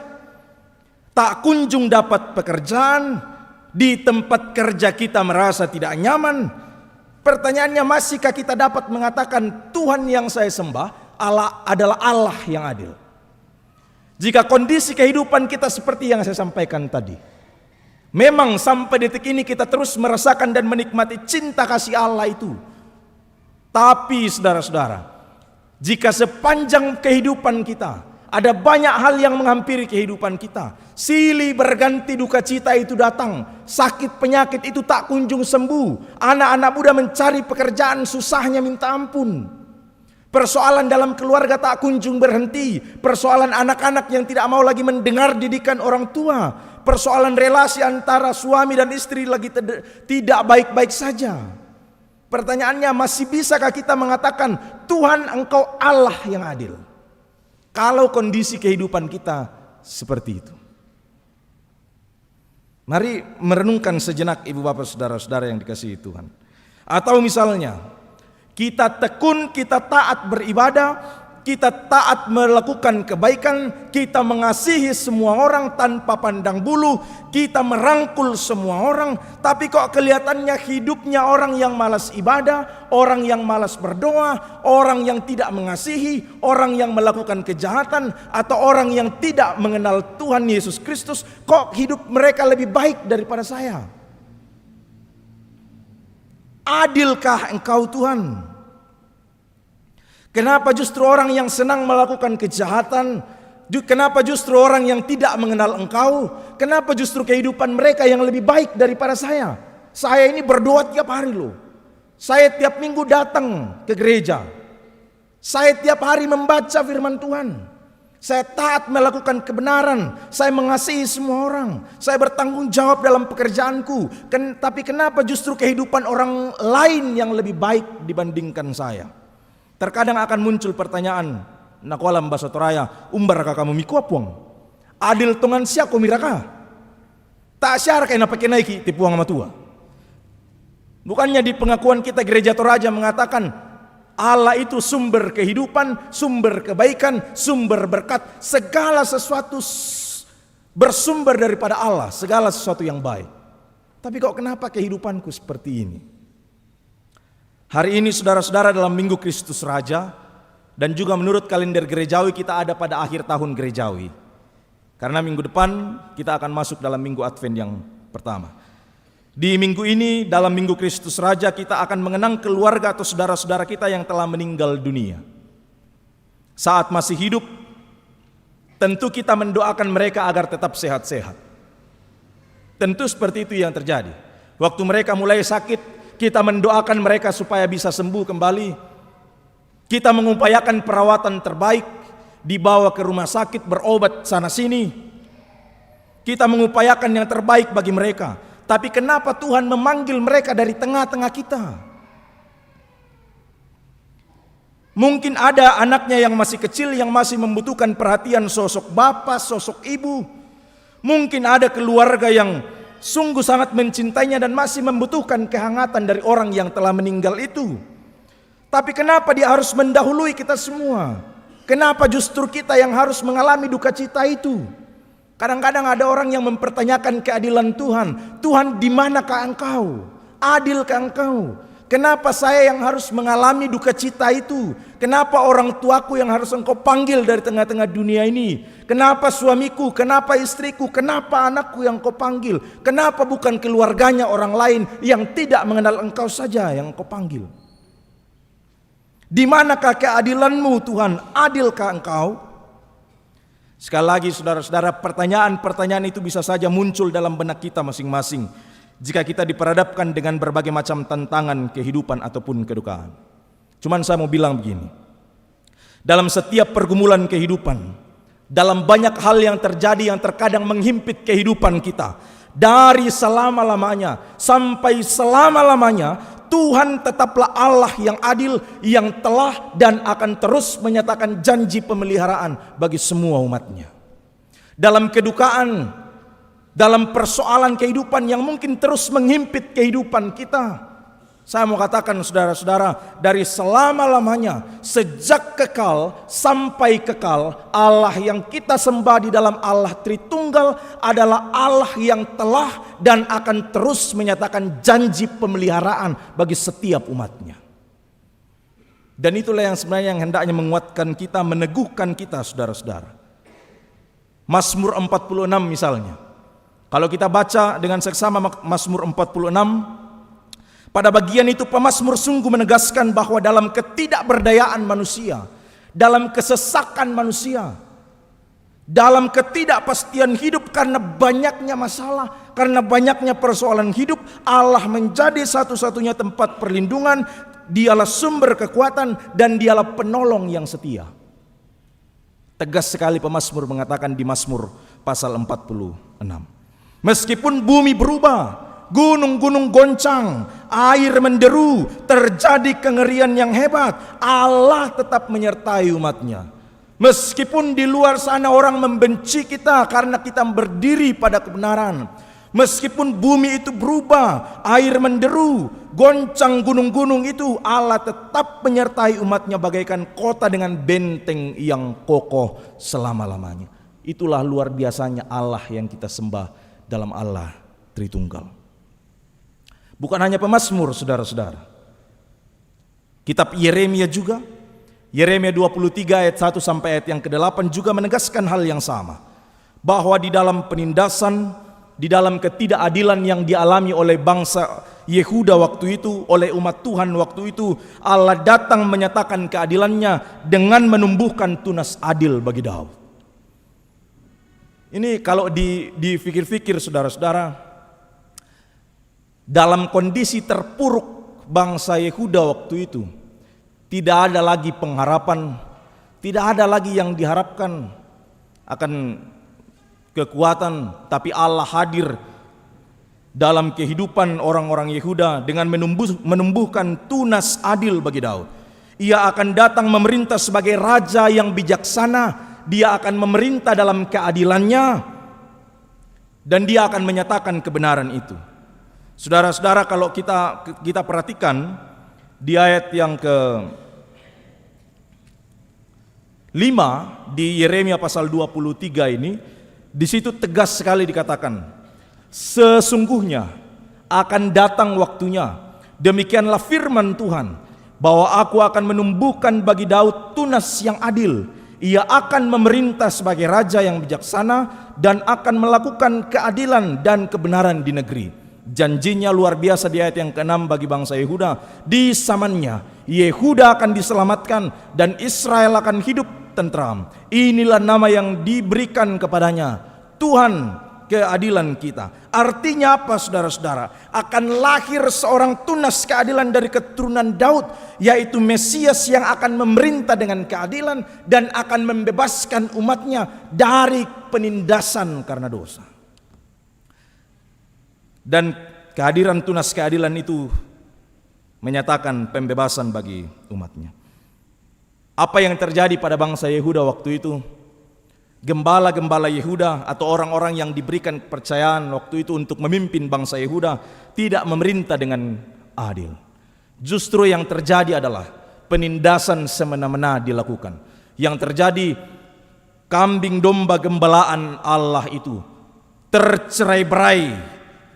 tak kunjung dapat pekerjaan, di tempat kerja kita merasa tidak nyaman. Pertanyaannya, masihkah kita dapat mengatakan Tuhan yang saya sembah adalah Allah yang adil? Jika kondisi kehidupan kita seperti yang saya sampaikan tadi, memang sampai detik ini kita terus merasakan dan menikmati cinta kasih Allah itu. Tapi saudara-saudara, jika sepanjang kehidupan kita ada banyak hal yang menghampiri kehidupan kita, silih berganti duka cita itu datang, sakit penyakit itu tak kunjung sembuh, anak-anak muda mencari pekerjaan susahnya minta ampun, persoalan dalam keluarga tak kunjung berhenti, persoalan anak-anak yang tidak mau lagi mendengar didikan orang tua, persoalan relasi antara suami dan istri lagi tidak baik-baik saja. Pertanyaannya, masih bisakah kita mengatakan Tuhan Engkau Allah yang adil kalau kondisi kehidupan kita seperti itu? Mari merenungkan sejenak ibu bapak saudara-saudara yang dikasihi Tuhan. Atau misalnya kita tekun, kita taat beribadah, kita taat melakukan kebaikan, kita mengasihi semua orang tanpa pandang bulu, kita merangkul semua orang, tapi kok kelihatannya hidupnya orang yang malas ibadah, orang yang malas berdoa, orang yang tidak mengasihi, orang yang melakukan kejahatan, atau orang yang tidak mengenal Tuhan Yesus Kristus, kok hidup mereka lebih baik daripada saya? Adilkah Engkau Tuhan? Kenapa justru orang yang senang melakukan kejahatan? Kenapa justru orang yang tidak mengenal Engkau? Kenapa justru kehidupan mereka yang lebih baik daripada saya? Saya ini berdoa tiap hari loh. Saya tiap minggu datang ke gereja. Saya tiap hari membaca firman Tuhan. Saya taat melakukan kebenaran. Saya mengasihi semua orang. Saya bertanggung jawab dalam pekerjaanku. Tapi kenapa justru kehidupan orang lain yang lebih baik dibandingkan saya? Terkadang akan muncul pertanyaan, nakualam bahasa Toraya, umbar kamu mikuapuang. Adil tongan siya kumiraka. Tak syar kaya napakai naiki tipuang matua. Bukannya di pengakuan kita gereja Toraja mengatakan Allah itu sumber kehidupan, sumber kebaikan, sumber berkat. Segala sesuatu bersumber daripada Allah, segala sesuatu yang baik. Tapi kok kenapa kehidupanku seperti ini? Hari ini saudara-saudara dalam Minggu Kristus Raja, dan juga menurut kalender gerejawi kita ada pada akhir tahun gerejawi. Karena minggu depan kita akan masuk dalam minggu Advent yang pertama. Di minggu ini, dalam minggu Kristus Raja, kita akan mengenang keluarga atau saudara-saudara kita yang telah meninggal dunia. Saat masih hidup, tentu kita mendoakan mereka agar tetap sehat-sehat. Tentu seperti itu yang terjadi. Waktu mereka mulai sakit, kita mendoakan mereka supaya bisa sembuh kembali. Kita mengupayakan perawatan terbaik, dibawa ke rumah sakit, berobat sana sini. Kita mengupayakan yang terbaik bagi mereka. Tapi kenapa Tuhan memanggil mereka dari tengah-tengah kita? Mungkin ada anaknya yang masih kecil yang masih membutuhkan perhatian sosok bapak, sosok ibu. Mungkin ada keluarga yang sungguh sangat mencintainya dan masih membutuhkan kehangatan dari orang yang telah meninggal itu. Tapi kenapa dia harus mendahului kita semua? Kenapa justru kita yang harus mengalami duka cita itu? Kadang-kadang ada orang yang mempertanyakan keadilan Tuhan. Tuhan, di manakah Engkau? Adilkah Engkau? Kenapa saya yang harus mengalami duka cita itu? Kenapa orang tuaku yang harus Engkau panggil dari tengah-tengah dunia ini? Kenapa suamiku? Kenapa istriku? Kenapa anakku yang Engkau panggil? Kenapa bukan keluarganya orang lain yang tidak mengenal Engkau saja yang Engkau panggil? Di manakah keadilan-Mu Tuhan? Adilkah Engkau? Sekali lagi saudara-saudara, pertanyaan-pertanyaan itu bisa saja muncul dalam benak kita masing-masing jika kita diperhadapkan dengan berbagai macam tantangan kehidupan ataupun kedukaan. Cuman saya mau bilang begini, dalam setiap pergumulan kehidupan, dalam banyak hal yang terjadi yang terkadang menghimpit kehidupan kita, dari selama-lamanya sampai selama-lamanya, Tuhan tetaplah Allah yang adil, yang telah dan akan terus menyatakan janji pemeliharaan bagi semua umatnya. Dalam kedukaan, dalam persoalan kehidupan yang mungkin terus menghimpit kehidupan kita, saya mau katakan saudara-saudara, dari selama-lamanya, sejak kekal sampai kekal, Allah yang kita sembah di dalam Allah Tritunggal adalah Allah yang telah dan akan terus menyatakan janji pemeliharaan bagi setiap umatnya. Dan itulah yang sebenarnya yang hendaknya menguatkan kita, meneguhkan kita saudara-saudara. Mazmur 46 misalnya, kalau kita baca dengan seksama Mazmur 46, pada bagian itu pemazmur sungguh menegaskan bahwa dalam ketidakberdayaan manusia, dalam kesesakan manusia, dalam ketidakpastian hidup karena banyaknya masalah, karena banyaknya persoalan hidup, Allah menjadi satu-satunya tempat perlindungan. Dialah sumber kekuatan dan dialah penolong yang setia. Tegas sekali pemazmur mengatakan di Mazmur pasal 46. Meskipun bumi berubah, gunung-gunung goncang, air menderu, terjadi kengerian yang hebat, Allah tetap menyertai umatnya. Meskipun di luar sana orang membenci kita karena kita berdiri pada kebenaran, meskipun bumi itu berubah, air menderu, goncang gunung-gunung itu, Allah tetap menyertai umatnya bagaikan kota dengan benteng yang kokoh selama-lamanya. Itulah luar biasanya Allah yang kita sembah dalam Allah Tritunggal. Bukan hanya pemazmur saudara-saudara, kitab Yeremia juga, Yeremia 23 ayat 1 sampai ayat yang ke-8 juga menegaskan hal yang sama, bahwa di dalam penindasan, di dalam ketidakadilan yang dialami oleh bangsa Yehuda waktu itu, oleh umat Tuhan waktu itu, Allah datang menyatakan keadilannya dengan menumbuhkan tunas adil bagi Daud. Ini kalau dipikir-pikir saudara-saudara, dalam kondisi terpuruk bangsa Yehuda waktu itu, tidak ada lagi pengharapan, tidak ada lagi yang diharapkan akan kekuatan, tapi Allah hadir dalam kehidupan orang-orang Yehuda dengan menumbuhkan tunas adil bagi Daud. Ia akan datang memerintah sebagai raja yang bijaksana, dia akan memerintah dalam keadilannya, dan dia akan menyatakan kebenaran itu. Saudara-saudara, kalau kita perhatikan di ayat yang ke-5 di Yeremia pasal 23 ini, di situ tegas sekali dikatakan, sesungguhnya akan datang waktunya, demikianlah firman Tuhan, bahwa aku akan menumbuhkan bagi Daud tunas yang adil. Ia akan memerintah sebagai raja yang bijaksana dan akan melakukan keadilan dan kebenaran di negeri. Janjinya luar biasa di ayat yang ke-6 bagi bangsa Yehuda. Di zamannya Yehuda akan diselamatkan dan Israel akan hidup tentram. Inilah nama yang diberikan kepadanya, Tuhan keadilan kita. Artinya apa saudara-saudara? Akan lahir seorang tunas keadilan dari keturunan Daud, yaitu Mesias yang akan memerintah dengan keadilan dan akan membebaskan umatnya dari penindasan karena dosa. Dan kehadiran tunas keadilan itu menyatakan pembebasan bagi umatnya. Apa yang terjadi pada bangsa Yehuda waktu itu? Gembala-gembala Yehuda atau orang-orang yang diberikan kepercayaan waktu itu untuk memimpin bangsa Yehuda tidak memerintah dengan adil. Justru yang terjadi adalah penindasan semena-mena dilakukan. Yang terjadi, kambing domba gembalaan Allah itu tercerai-berai,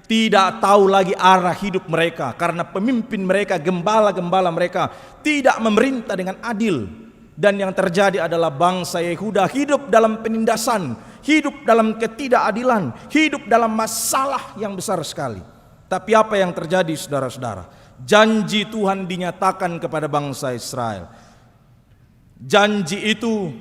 tidak tahu lagi arah hidup mereka karena pemimpin mereka, gembala-gembala mereka tidak memerintah dengan adil. Dan yang terjadi adalah bangsa Yehuda hidup dalam penindasan, hidup dalam ketidakadilan, hidup dalam masalah yang besar sekali. Tapi apa yang terjadi saudara-saudara? Janji Tuhan dinyatakan kepada bangsa Israel. Janji itu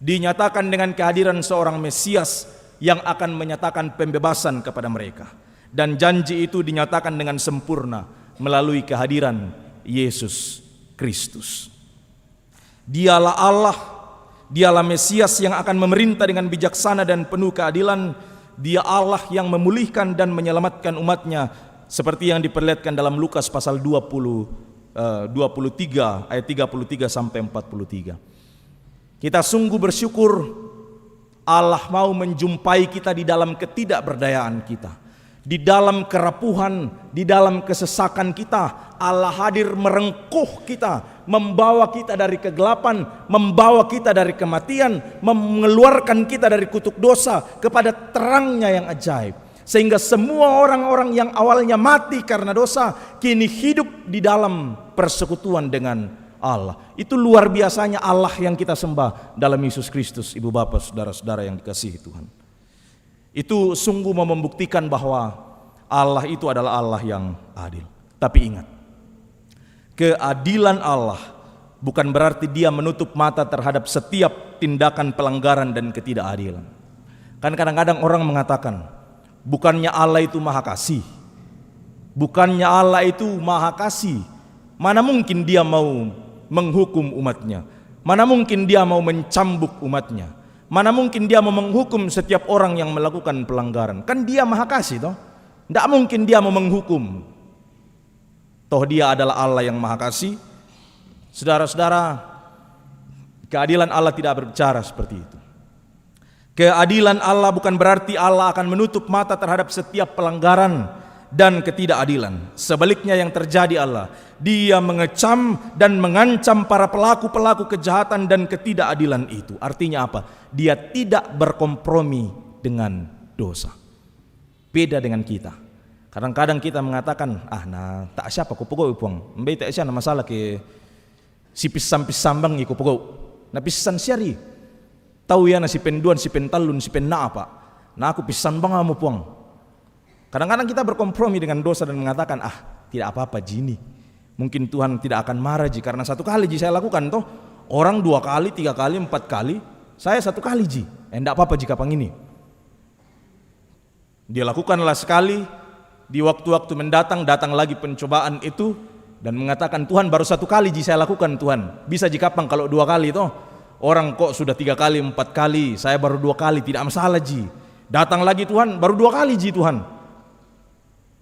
dinyatakan dengan kehadiran seorang Mesias yang akan menyatakan pembebasan kepada mereka. Dan janji itu dinyatakan dengan sempurna melalui kehadiran Yesus Kristus. Dialah Allah, dialah Mesias yang akan memerintah dengan bijaksana dan penuh keadilan. Dia Allah yang memulihkan dan menyelamatkan umatnya, seperti yang diperlihatkan dalam Lukas pasal 23 ayat 33 sampai 43. Kita sungguh bersyukur Allah mau menjumpai kita di dalam ketidakberdayaan kita, di dalam kerapuhan, di dalam kesesakan kita. Allah hadir merengkuh kita, membawa kita dari kegelapan, membawa kita dari kematian, mengeluarkan kita dari kutuk dosa kepada terangnya yang ajaib. Sehingga semua orang-orang yang awalnya mati karena dosa kini hidup di dalam persekutuan dengan Allah. Itu luar biasanya Allah yang kita sembah dalam Yesus Kristus. Ibu bapak saudara-saudara yang dikasihi Tuhan, itu sungguh membuktikan bahwa Allah itu adalah Allah yang adil. Tapi ingat, keadilan Allah bukan berarti dia menutup mata terhadap setiap tindakan pelanggaran dan ketidakadilan. Kan kadang-kadang orang mengatakan, bukannya Allah itu maha kasih, bukannya Allah itu maha kasih, mana mungkin dia mau menghukum umatnya, mana mungkin dia mau mencambuk umatnya, mana mungkin dia mau menghukum setiap orang yang melakukan pelanggaran. Kan dia maha kasih toh, tidak mungkin dia mau menghukum. Toh dia adalah Allah yang maha kasih. Saudara-saudara, keadilan Allah tidak berbicara seperti itu. Keadilan Allah bukan berarti Allah akan menutup mata terhadap setiap pelanggaran dan ketidakadilan. Sebaliknya yang terjadi Allah, dia mengecam dan mengancam para pelaku-pelaku kejahatan dan ketidakadilan itu. Artinya apa? Dia tidak berkompromi dengan dosa. Beda dengan kita. Kadang-kadang kita mengatakan, tak siapa ku pogok puang, mbak tak siapa masalah ke si pisang sambang iku pogok, na pisan siari, tahu ya na si penduan, si pentalun, si penna apa, na aku pisan bang amu puang. Kadang-kadang kita berkompromi dengan dosa dan mengatakan, tidak apa-apa jini, mungkin Tuhan tidak akan marah ji karena satu kali ji saya lakukan toh, orang 2 kali, 3 kali, 4 kali, saya 1 kali ji, tidak apa-apa jika pang ini. Dia lakukanlah sekali. Di waktu-waktu mendatang, datang lagi pencobaan itu dan mengatakan, Tuhan baru 1 kali ji saya lakukan Tuhan. Bisa jika pang kalau 2 kali toh, orang kok sudah 3 kali, 4 kali, saya baru 2 kali, tidak masalah ji. Datang lagi Tuhan, baru 2 kali ji Tuhan.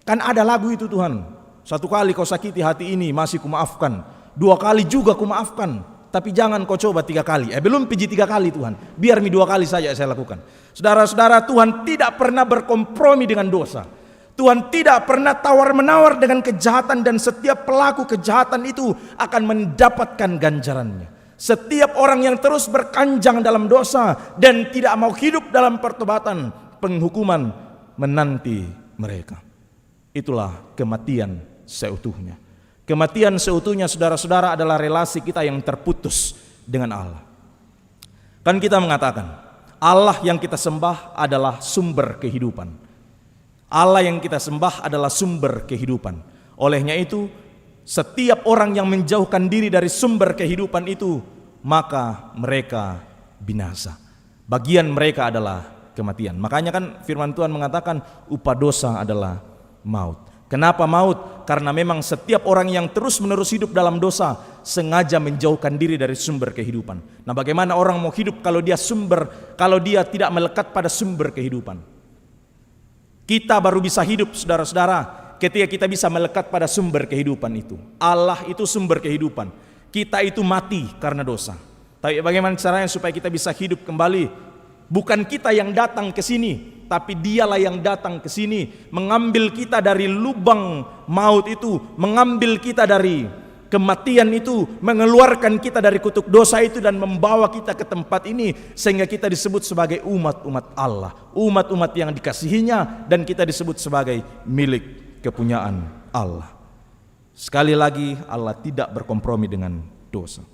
Kan ada lagu itu Tuhan, 1 kali kau sakiti hati ini masih kumaafkan, 2 kali juga kumaafkan, tapi jangan kau coba 3 kali. Belum piji 3 kali Tuhan, biar 2 kali saja saya lakukan. Saudara-saudara, Tuhan tidak pernah berkompromi dengan dosa. Tuhan tidak pernah tawar-menawar dengan kejahatan dan setiap pelaku kejahatan itu akan mendapatkan ganjarannya. Setiap orang yang terus berkanjang dalam dosa dan tidak mau hidup dalam pertobatan, penghukuman menanti mereka. Itulah kematian seutuhnya. Kematian seutuhnya saudara-saudara adalah relasi kita yang terputus dengan Allah. Kan kita mengatakan Allah yang kita sembah adalah sumber kehidupan. Allah yang kita sembah adalah sumber kehidupan. Olehnya itu, setiap orang yang menjauhkan diri dari sumber kehidupan itu, maka mereka binasa. Bagian mereka adalah kematian. Makanya kan firman Tuhan mengatakan upah dosa adalah maut. Kenapa maut? Karena memang setiap orang yang terus-menerus hidup dalam dosa sengaja menjauhkan diri dari sumber kehidupan. Nah, bagaimana orang mau hidup kalau dia tidak melekat pada sumber kehidupan? Kita baru bisa hidup, saudara-saudara, ketika kita bisa melekat pada sumber kehidupan itu. Allah itu sumber kehidupan. Kita itu mati karena dosa. Tapi bagaimana caranya supaya kita bisa hidup kembali? Bukan kita yang datang ke sini, tapi Dialah yang datang ke sini, mengambil kita dari lubang maut itu, mengambil kita dari kematian itu, mengeluarkan kita dari kutuk dosa itu dan membawa kita ke tempat ini sehingga kita disebut sebagai umat-umat Allah, umat-umat yang dikasihinya, dan kita disebut sebagai milik kepunyaan Allah. Sekali lagi, Allah tidak berkompromi dengan dosa.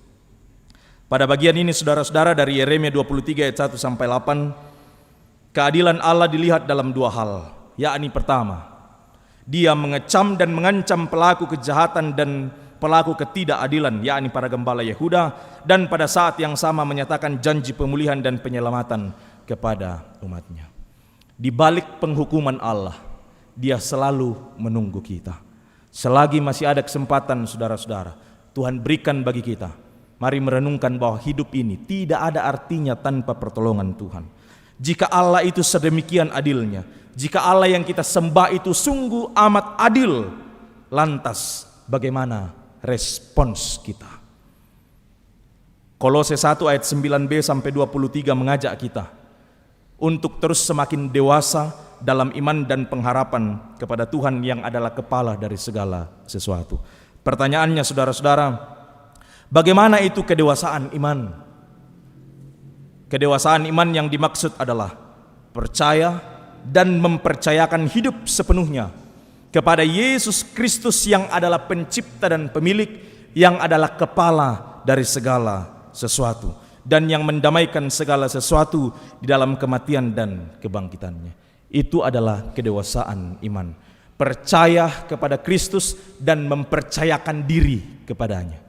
Pada bagian ini saudara-saudara dari Yeremia 23 ayat 1 sampai 8, keadilan Allah dilihat dalam dua hal, yakni pertama, Dia mengecam dan mengancam pelaku kejahatan dan pelaku ketidakadilan, yakni para gembala Yehuda, dan pada saat yang sama menyatakan janji pemulihan dan penyelamatan kepada umatnya. Di balik penghukuman Allah, Dia selalu menunggu kita. Selagi masih ada kesempatan saudara-saudara, Tuhan berikan bagi kita. Mari merenungkan bahwa hidup ini tidak ada artinya tanpa pertolongan Tuhan. Jika Allah itu sedemikian adilnya, jika Allah yang kita sembah itu sungguh amat adil, lantas bagaimana respons kita? Kolose 1 ayat 9b sampai 23 mengajak kita untuk terus semakin dewasa dalam iman dan pengharapan kepada Tuhan yang adalah kepala dari segala sesuatu. Pertanyaannya saudara-saudara, bagaimana itu kedewasaan iman? Kedewasaan iman yang dimaksud adalah percaya dan mempercayakan hidup sepenuhnya kepada Yesus Kristus yang adalah pencipta dan pemilik, yang adalah kepala dari segala sesuatu, dan yang mendamaikan segala sesuatu di dalam kematian dan kebangkitannya. Itu adalah kedewasaan iman. Percaya kepada Kristus dan mempercayakan diri kepadanya.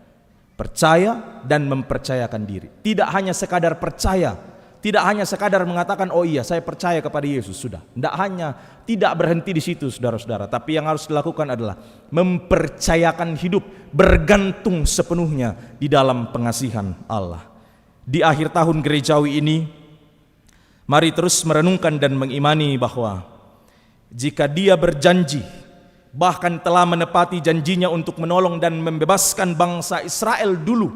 Percaya dan mempercayakan diri. Tidak hanya sekadar percaya, tidak hanya sekadar mengatakan oh iya saya percaya kepada Yesus, sudah. Tidak berhenti di situ saudara-saudara, tapi yang harus dilakukan adalah mempercayakan hidup, bergantung sepenuhnya di dalam pengasihan Allah. Di akhir tahun gerejawi ini, mari terus merenungkan dan mengimani bahwa jika Dia berjanji, bahkan telah menepati janjinya untuk menolong dan membebaskan bangsa Israel dulu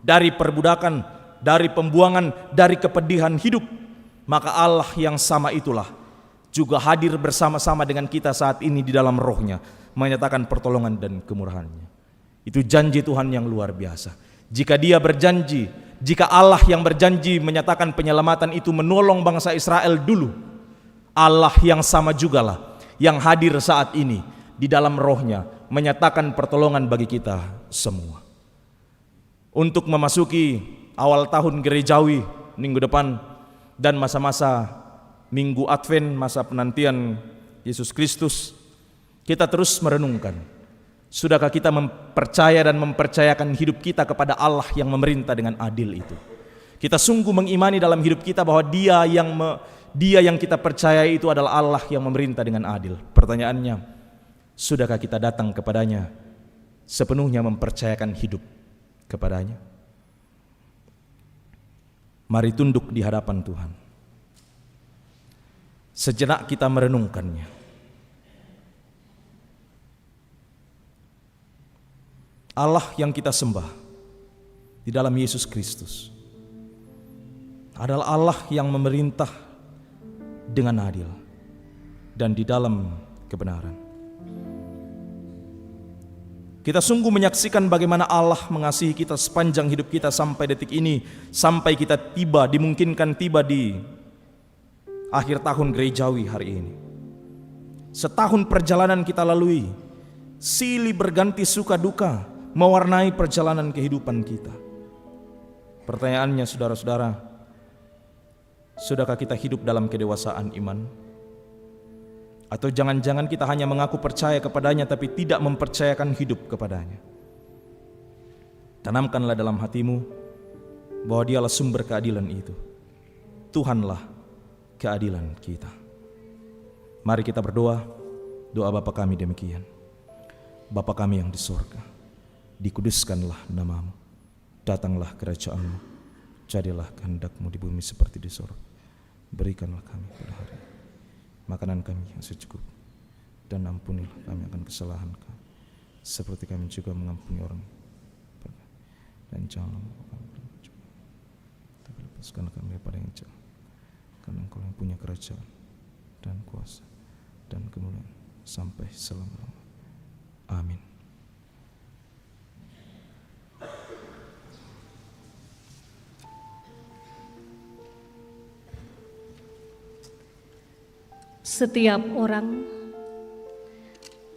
dari perbudakan, dari pembuangan, dari kepedihan hidup, maka Allah yang sama itulah juga hadir bersama-sama dengan kita saat ini di dalam rohnya, menyatakan pertolongan dan kemurahannya. Itu janji Tuhan yang luar biasa. Jika Dia berjanji, jika Allah yang berjanji menyatakan penyelamatan itu menolong bangsa Israel dulu, Allah yang sama jugalah yang hadir saat ini di dalam rohnya menyatakan pertolongan bagi kita semua. Untuk memasuki awal tahun gerejawi minggu depan dan masa-masa minggu Advent, masa penantian Yesus Kristus, kita terus merenungkan, sudahkah kita mempercaya dan mempercayakan hidup kita kepada Allah yang memerintah dengan adil itu? Kita sungguh mengimani dalam hidup kita bahwa Dia yang kita percaya itu adalah Allah yang memerintah dengan adil. Pertanyaannya, sudahkah kita datang kepadanya sepenuhnya mempercayakan hidup kepadanya? Mari tunduk di hadapan Tuhan. Sejenak kita merenungkannya. Allah yang kita sembah di dalam Yesus Kristus adalah Allah yang memerintah dengan adil dan di dalam kebenaran. Kita sungguh menyaksikan bagaimana Allah mengasihi kita sepanjang hidup kita sampai detik ini, sampai kita dimungkinkan tiba di akhir tahun gerejawi hari ini. Setahun perjalanan kita lalui, silih berganti suka duka mewarnai perjalanan kehidupan kita. Pertanyaannya saudara-saudara, Sudahkah kita hidup dalam kedewasaan iman? Atau jangan-jangan kita hanya mengaku percaya kepadanya tapi tidak mempercayakan hidup kepadanya? Tanamkanlah dalam hatimu bahwa Dialah sumber keadilan itu. Tuhanlah keadilan kita. Mari kita berdoa, doa Bapa kami demikian. Bapa kami yang di sorga, dikuduskanlah namamu, datanglah kerajaan-Mu, jadilah kehendak-Mu di bumi seperti di sorga. Berikanlah kami pada hari ini makanan kami yang secukupnya, dan ampunilah kami akan kesalahan kami, seperti kami juga mengampuni orang. Dan janganlah membawa kami dalam pencobaan, tapi lepaskanlah kami daripada yang jahat, karena Engkau yang punya kerajaan dan kuasa dan kemuliaan sampai selama-lamanya. Amin. Setiap orang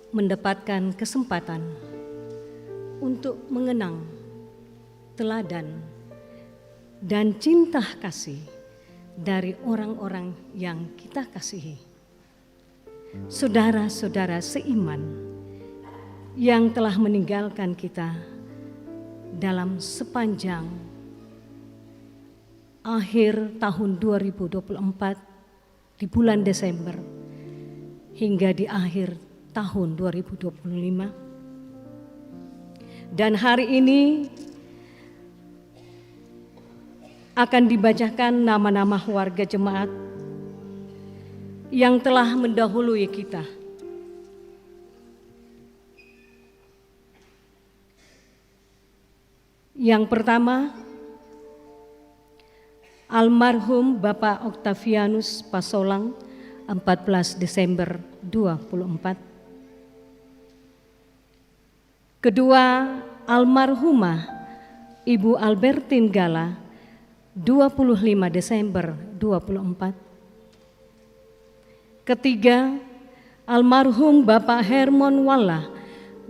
mendapatkan kesempatan untuk mengenang teladan dan cinta kasih dari orang-orang yang kita kasihi. Saudara-saudara seiman yang telah meninggalkan kita dalam sepanjang akhir tahun 2024 di bulan Desember hingga di akhir tahun 2025. Dan hari ini akan dibacakan nama-nama warga jemaat yang telah mendahului kita. Yang pertama, almarhum Bapak Octavianus Pasolang, 14 Desember 24. Kedua, almarhumah Ibu Albertine Gala, 25 Desember 24. Ketiga, almarhum Bapak Hermon Walla,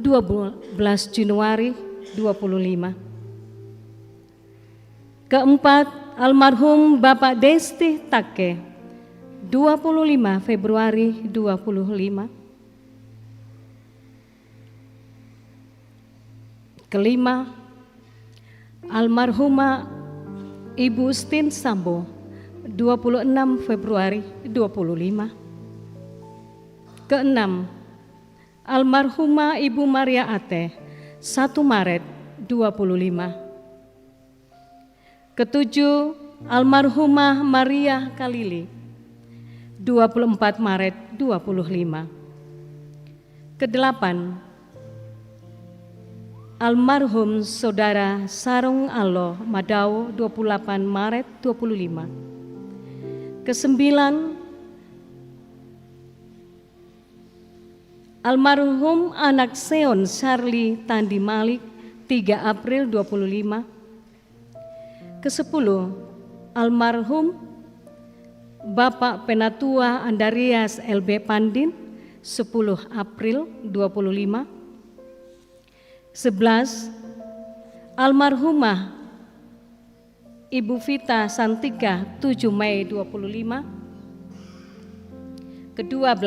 12 Januari 25. Keempat, almarhum Bapak Desti Take, 25 Februari 25. Kelima, almarhumah Ibu Stin Sambo, 26 Februari 25. Keenam, almarhumah Ibu Maria Ate, 1 Maret 25. Ketujuh, almarhumah Maria Kalili, 24 Maret 25. Kedelapan, almarhum Saudara Sarung Alo Madao, 28 Maret 25. Kesembilan, almarhum anak Seon Charlie Tandi Malik, 3 April 25. Kesepuluh, almarhum Bapak Penatua Andarias LB Pandin, 10 April 25. 11, almarhumah Ibu Vita Santika, 7 Mei 25. Ke-12,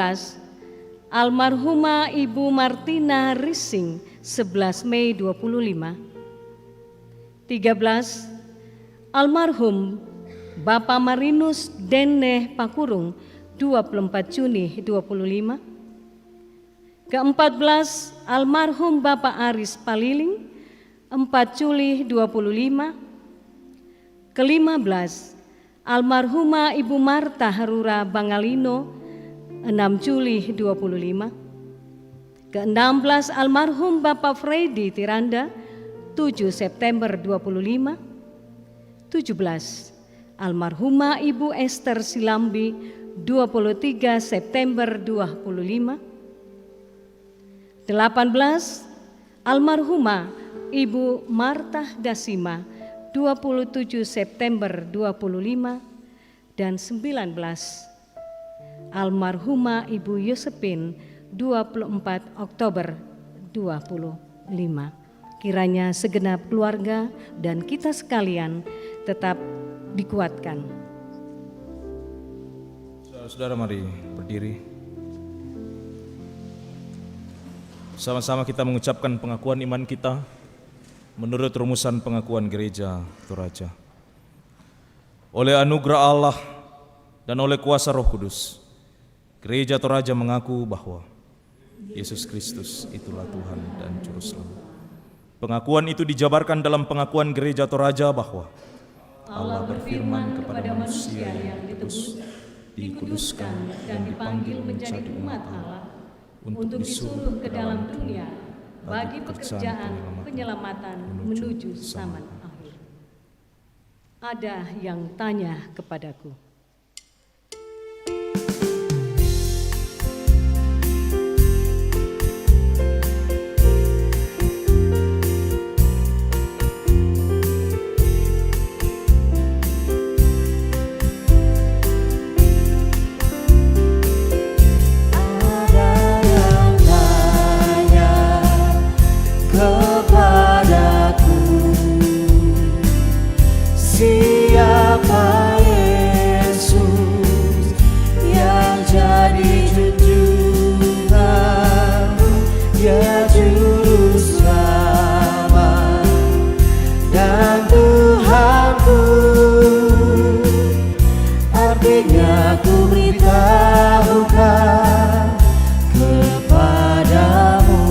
almarhumah Ibu Martina Rising, 11 Mei 25. 13, almarhum Bapak Marinus Dene Pakurung, 24 Juni 25. Ke-14, almarhum Bapak Aris Paliling, 4 Juli 25. Ke-15, almarhumah Ibu Marta Harura Bangalino, 6 Juli 25. Ke-16, almarhum Bapak Freddy Tiranda, 7 September 25. 17, almarhumah Ibu Esther Silambi, 23 September 25. 18, almarhumah Ibu Marta Dasima, 27 September 25. Dan 19, almarhumah Ibu Yosepin, 24 Oktober 25. Kiranya segenap keluarga dan kita sekalian tetap dikuatkan. Saudara, mari berdiri. Sama-sama kita mengucapkan pengakuan iman kita menurut rumusan pengakuan Gereja Toraja. Oleh anugerah Allah dan oleh kuasa Roh Kudus, Gereja Toraja mengaku bahwa Yesus Kristus itulah Tuhan dan Juru Selamat. Pengakuan itu dijabarkan dalam pengakuan Gereja Toraja bahwa Allah berfirman kepada manusia yang ditebus, dikuduskan dan dipanggil menjadi umat Allah untuk disuruh ke dalam dunia bagi pekerjaan penyelamatan menuju zaman akhir. Ada yang tanya kepadaku, siapa Yesus yang jadi junjunganmu, ya Juru Selamat dan Tuhanku. Artinya ku beritahukan kepadamu,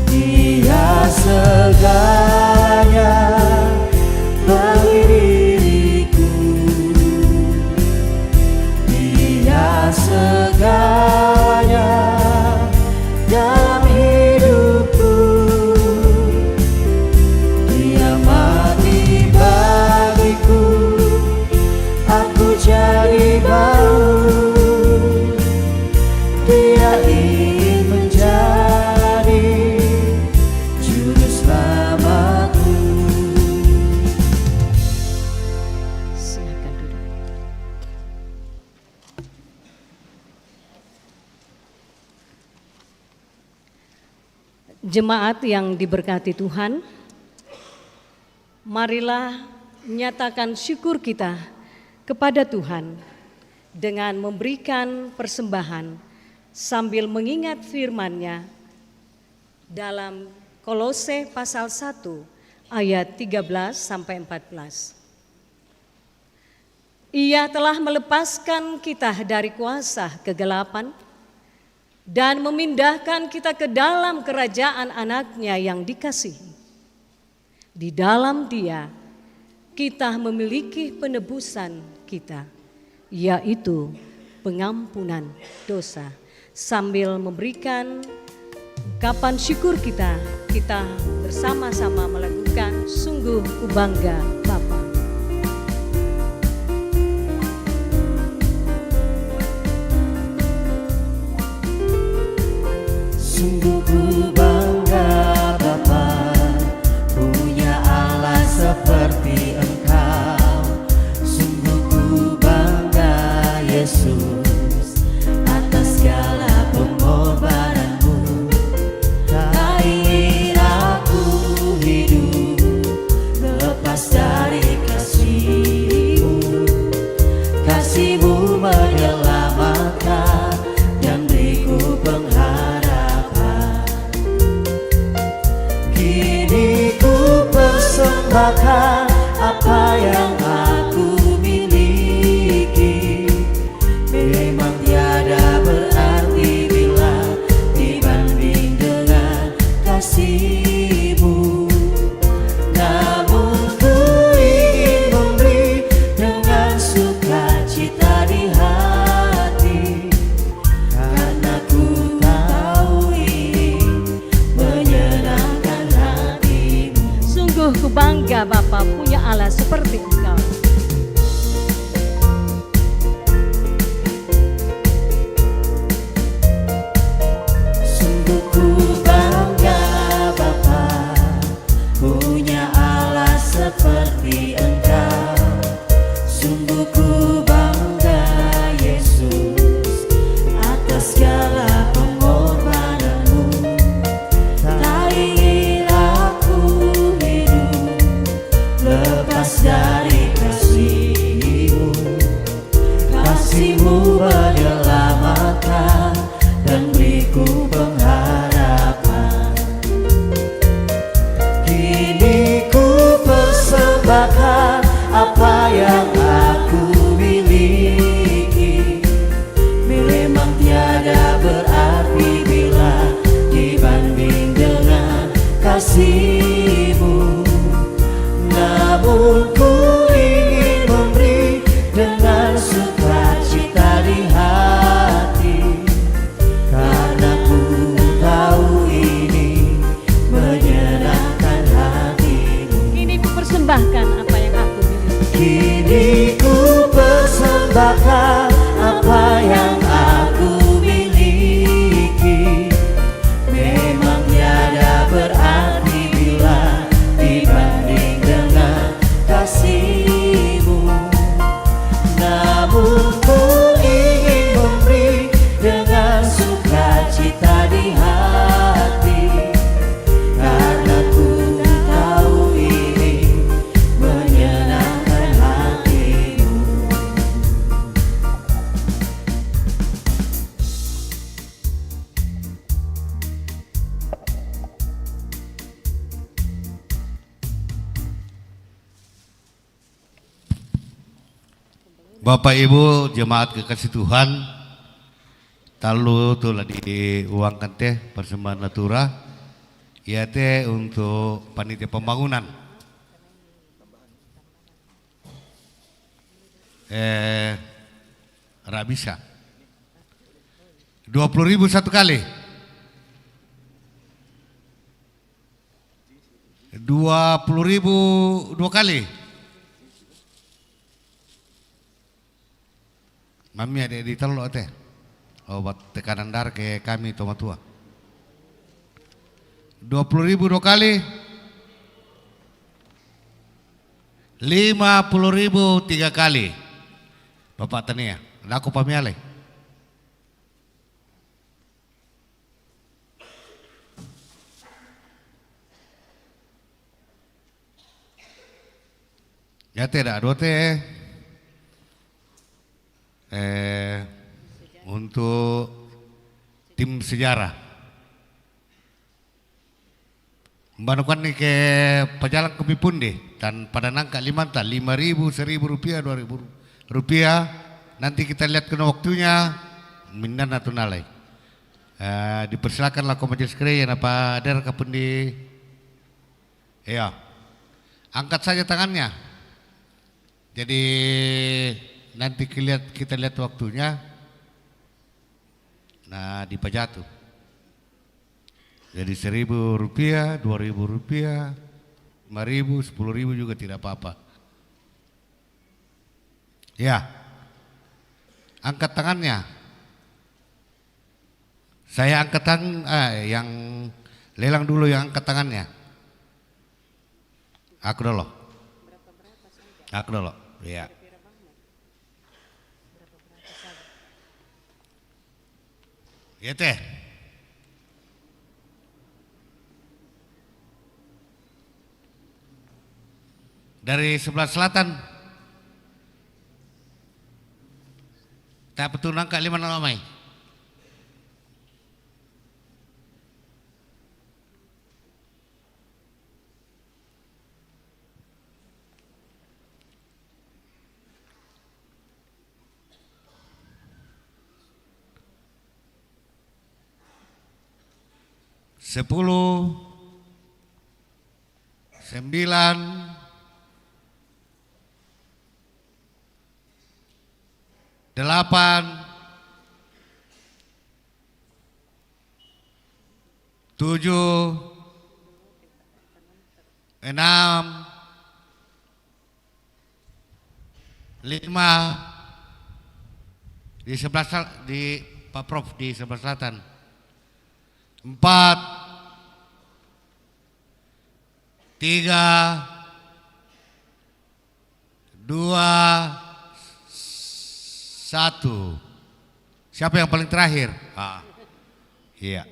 Dia segalanya bagi diriku, Dia segalanya dalam hidupku. Dia mati bagiku, aku jadi baru. Dia ingin menjadi Juru Selamatku. Silakan duduk. Jemaat yang diberkati Tuhan, marilah menyatakan syukur kita kepada Tuhan dengan memberikan persembahan sambil mengingat firman-Nya dalam Kolose pasal 1 ayat 13 sampai 14. Ia telah melepaskan kita dari kuasa kegelapan dan memindahkan kita ke dalam kerajaan Anak-Nya yang dikasihi. Di dalam Dia kita memiliki penebusan kita, yaitu pengampunan dosa. Sambil memberikan ungkapan syukur kita bersama-sama melakukan Sungguh Ku Bangga Bapa. Sungguh ku bangga Bapa, punya Allah seperti Engkau. Sungguh ku bangga Yesus, atas segala pengorbananmu. Tak ingin aku hidup lepas dari kasih-Mu. Kasih-Mu menyelamatkan dan beriku pengharapan. Kini ku persembahkan apa yang aku miliki. Memang tiada berarti bila dibanding dengan kasih-Mu. Namun ku ingin memberi dengan sukacita di hati, karena ku tahu ini menyenangkan hati-Mu. Sungguh ku bangga Bapa punya Allah seperti Engkau. Sungguh ku bangga Bapa, punya Allah seperti Engkau. Sungguh ku bangga Yesus, atas segala pengorbananmu. Tak ingin aku hidup lepas dari kasih-Mu. sukacita di hati, karena ku tahu ini menyenangkan hatimu. Kini ku persembahkan apa yang aku miliki. Kini ku persembahkan apa yang aku miliki. Memang tiada berarti bila dibanding dengan kasih-Mu, namun ku ingin memberi dengan sukacita di hati, karena ku tahu ini menyenangkan hati-Mu. Bapak Ibu jemaat kekasih Tuhan, talu tu lah diuangkan teh persembahan natura, ya teh untuk panitia pembangunan. Rak bisa 20.000 satu kali, 20.000 dua kali. Mami ada di telok teh, obat tekanan darah ke kami toma tua. 20.000 dua kali, 50.000 tiga kali. Bapak Tania, aku pamiale. Ya tidak dua teh. Untuk tim sejarah Banukan nih ke pejalan ke Bipundi dan pada nangka 5.000, 1.000 rupiah, 2.000 rupiah. Nanti kita lihat kena waktunya mindan atau nalai. Dipersilakanlah ke majelis kerja apa ada kapun di ya angkat saja tangannya. Jadi nanti kita lihat waktunya. Nah dipajatu. Jadi 1.000 rupiah, 2.000 rupiah, 5.000, 10.000 juga tidak apa-apa. Ya, angkat tangannya. Saya angkat tangan, yang lelang dulu yang angkat tangannya. Aku dulu. Aku dulu, ya. Ya teh. Dari sebelah selatan. Tak betul nangka 5 namai. Sepuluh, 9, 8, 7, 6, 5 di sebelah di Pak Prof di sebelah selatan. 4, 3, 2, 1. Siapa yang paling terakhir? Iya.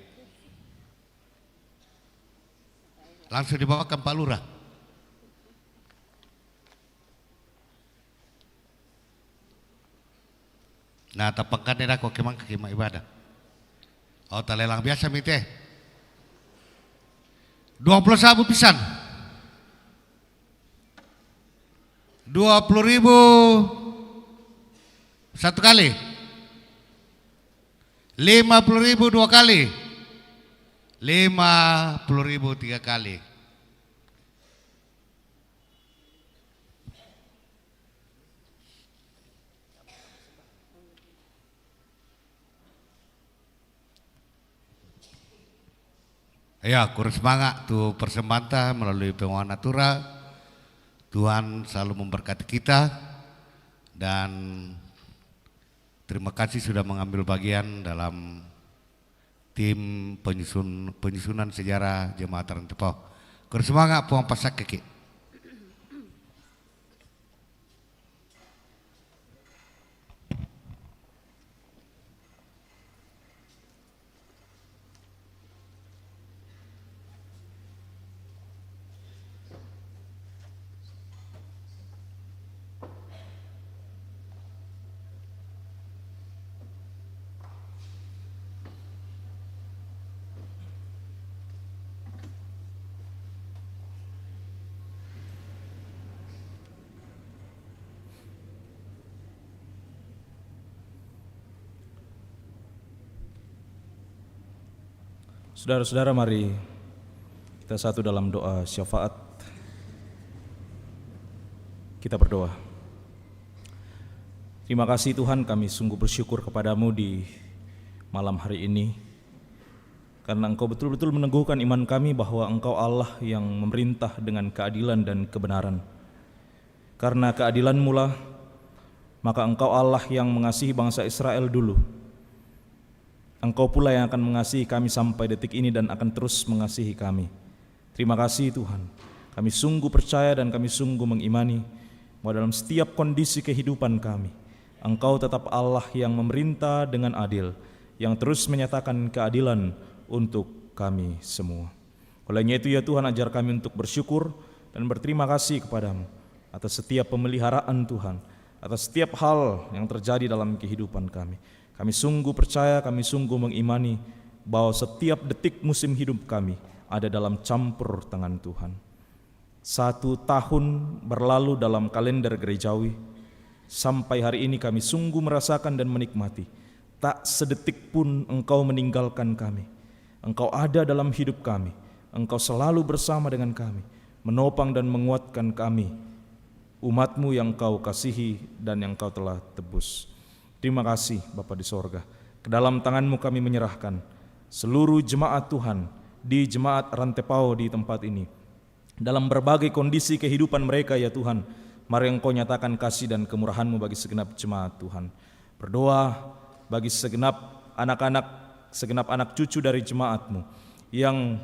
Langsung dibawakan Pak Lurah. Nah, tapangkan dia kok kemang ibadah. Oh, talelang biasa mite. 20 sabu pisan. 20.000 satu kali, 50.000 dua kali, 50.000 tiga kali. Ya, kurang semangat tuh persembanta melalui penguatan natura. Tuhan selalu memberkati kita dan terima kasih sudah mengambil bagian dalam tim penyusunan sejarah Jemaat Rantepau. Kurang semangat puang pasak keki. Saudara-saudara, mari kita satu dalam doa syafaat. Kita berdoa. Terima kasih Tuhan, kami sungguh bersyukur kepadamu di malam hari ini, karena Engkau betul-betul meneguhkan iman kami bahwa Engkau Allah yang memerintah dengan keadilan dan kebenaran. Karena keadilan-Mu lah, maka Engkau Allah yang mengasihi bangsa Israel dulu. Engkau pula yang akan mengasihi kami sampai detik ini dan akan terus mengasihi kami. Terima kasih Tuhan. Kami sungguh percaya dan kami sungguh mengimani bahwa dalam setiap kondisi kehidupan kami, Engkau tetap Allah yang memerintah dengan adil, yang terus menyatakan keadilan untuk kami semua. Olehnya itu ya Tuhan, ajar kami untuk bersyukur dan berterima kasih kepadamu atas setiap pemeliharaan Tuhan, atas setiap hal yang terjadi dalam kehidupan kami. Kami sungguh percaya, kami sungguh mengimani bahwa setiap detik musim hidup kami ada dalam campur tangan Tuhan. 1 tahun berlalu dalam kalender gerejawi, sampai hari ini kami sungguh merasakan dan menikmati. Tak sedetik pun Engkau meninggalkan kami. Engkau ada dalam hidup kami. Engkau selalu bersama dengan kami, menopang dan menguatkan kami, umat-Mu yang Kau kasihi dan yang Kau telah tebus. Terima kasih Bapa di sorga. Ke dalam tangan-Mu kami menyerahkan seluruh jemaat Tuhan di Jemaat Rantepau di tempat ini. Dalam berbagai kondisi kehidupan mereka ya Tuhan, mari Engkau nyatakan kasih dan kemurahan-Mu bagi segenap jemaat Tuhan. Berdoa bagi segenap anak-anak, segenap anak cucu dari jemaat-Mu yang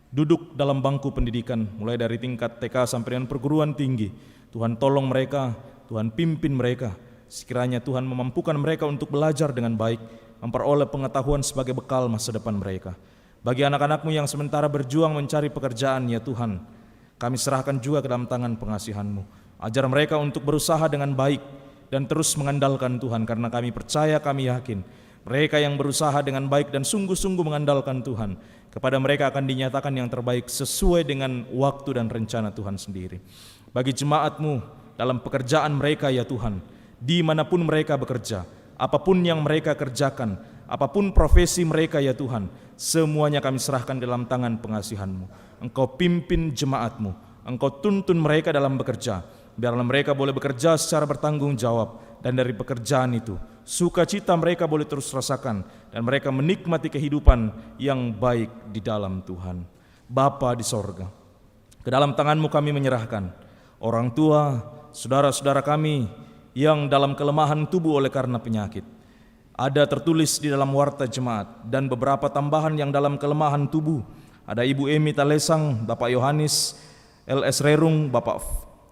duduk dalam bangku pendidikan mulai dari tingkat TK sampai dengan perguruan tinggi. Tuhan tolong mereka, Tuhan pimpin mereka. Sekiranya Tuhan memampukan mereka untuk belajar dengan baik, memperoleh pengetahuan sebagai bekal masa depan mereka. Bagi anak-anak-Mu yang sementara berjuang mencari pekerjaan ya Tuhan, kami serahkan juga ke dalam tangan pengasihan-Mu. Ajar mereka untuk berusaha dengan baik dan terus mengandalkan Tuhan, karena kami percaya, kami yakin mereka yang berusaha dengan baik dan sungguh-sungguh mengandalkan Tuhan, kepada mereka akan dinyatakan yang terbaik sesuai dengan waktu dan rencana Tuhan sendiri. Bagi jemaat-Mu dalam pekerjaan mereka ya Tuhan, dimanapun mereka bekerja, apapun yang mereka kerjakan, apapun profesi mereka ya Tuhan, semuanya kami serahkan dalam tangan pengasihan-Mu. Engkau pimpin jemaat-Mu, Engkau tuntun mereka dalam bekerja, biarlah mereka boleh bekerja secara bertanggung jawab, dan dari pekerjaan itu sukacita mereka boleh terus rasakan, dan mereka menikmati kehidupan yang baik di dalam Tuhan. Bapa di sorga, ke dalam tangan-Mu kami menyerahkan orang tua, saudara-saudara kami yang dalam kelemahan tubuh oleh karena penyakit. Ada tertulis di dalam warta jemaat, dan beberapa tambahan yang dalam kelemahan tubuh. Ada Ibu Emi Talesang, Bapak Yohanes LS Rerung, Bapak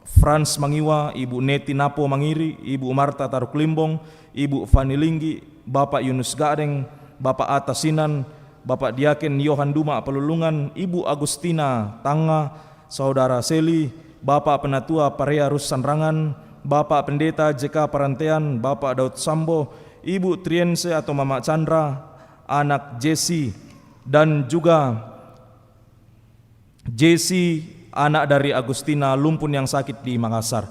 Frans Mangiwa, Ibu Neti Napo Mangiri, Ibu Marta Taruk Limbong, Ibu Fani Linggi, Bapak Yunus Gadeng, Bapak Atta Sinan, Bapak Diaken Yohan Duma Pelulungan, Ibu Agustina Tanga, Saudara Seli, Bapak Penatua Parea Rusanrangan, Bapak Pendeta JK Parantean, Bapak Daud Sambo, Ibu Triense atau Mama Chandra, anak Jesse, dan juga Jesse, anak dari Agustina Lumpun yang sakit di Makassar.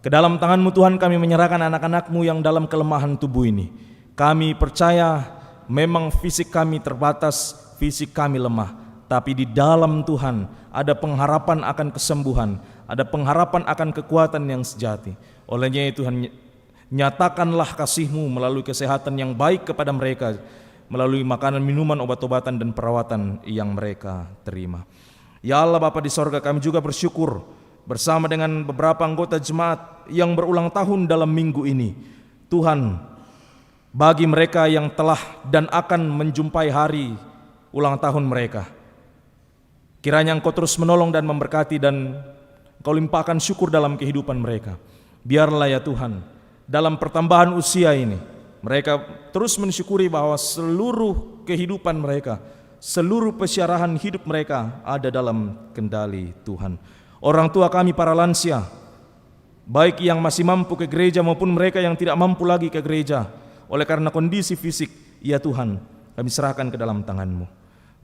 Ke dalam tangan-Mu Tuhan kami menyerahkan anak-anak-Mu yang dalam kelemahan tubuh ini. Kami percaya memang fisik kami terbatas, fisik kami lemah, tapi di dalam Tuhan ada pengharapan akan kesembuhan, ada pengharapan akan kekuatan yang sejati. Olehnya Tuhan, nyatakanlah kasih-Mu melalui kesehatan yang baik kepada mereka, melalui makanan, minuman, obat-obatan, dan perawatan yang mereka terima. Ya Allah Bapa di sorga, kami juga bersyukur bersama dengan beberapa anggota jemaat yang berulang tahun dalam minggu ini. Tuhan, bagi mereka yang telah dan akan menjumpai hari ulang tahun mereka, kiranya Engkau terus menolong dan memberkati dan Engkau limpahkan syukur dalam kehidupan mereka. Biarlah ya Tuhan, dalam pertambahan usia ini, mereka terus mensyukuri bahwa seluruh kehidupan mereka, seluruh pesyarahan hidup mereka ada dalam kendali Tuhan. Orang tua kami para lansia, baik yang masih mampu ke gereja maupun mereka yang tidak mampu lagi ke gereja oleh karena kondisi fisik, ya Tuhan, kami serahkan ke dalam tangan-Mu.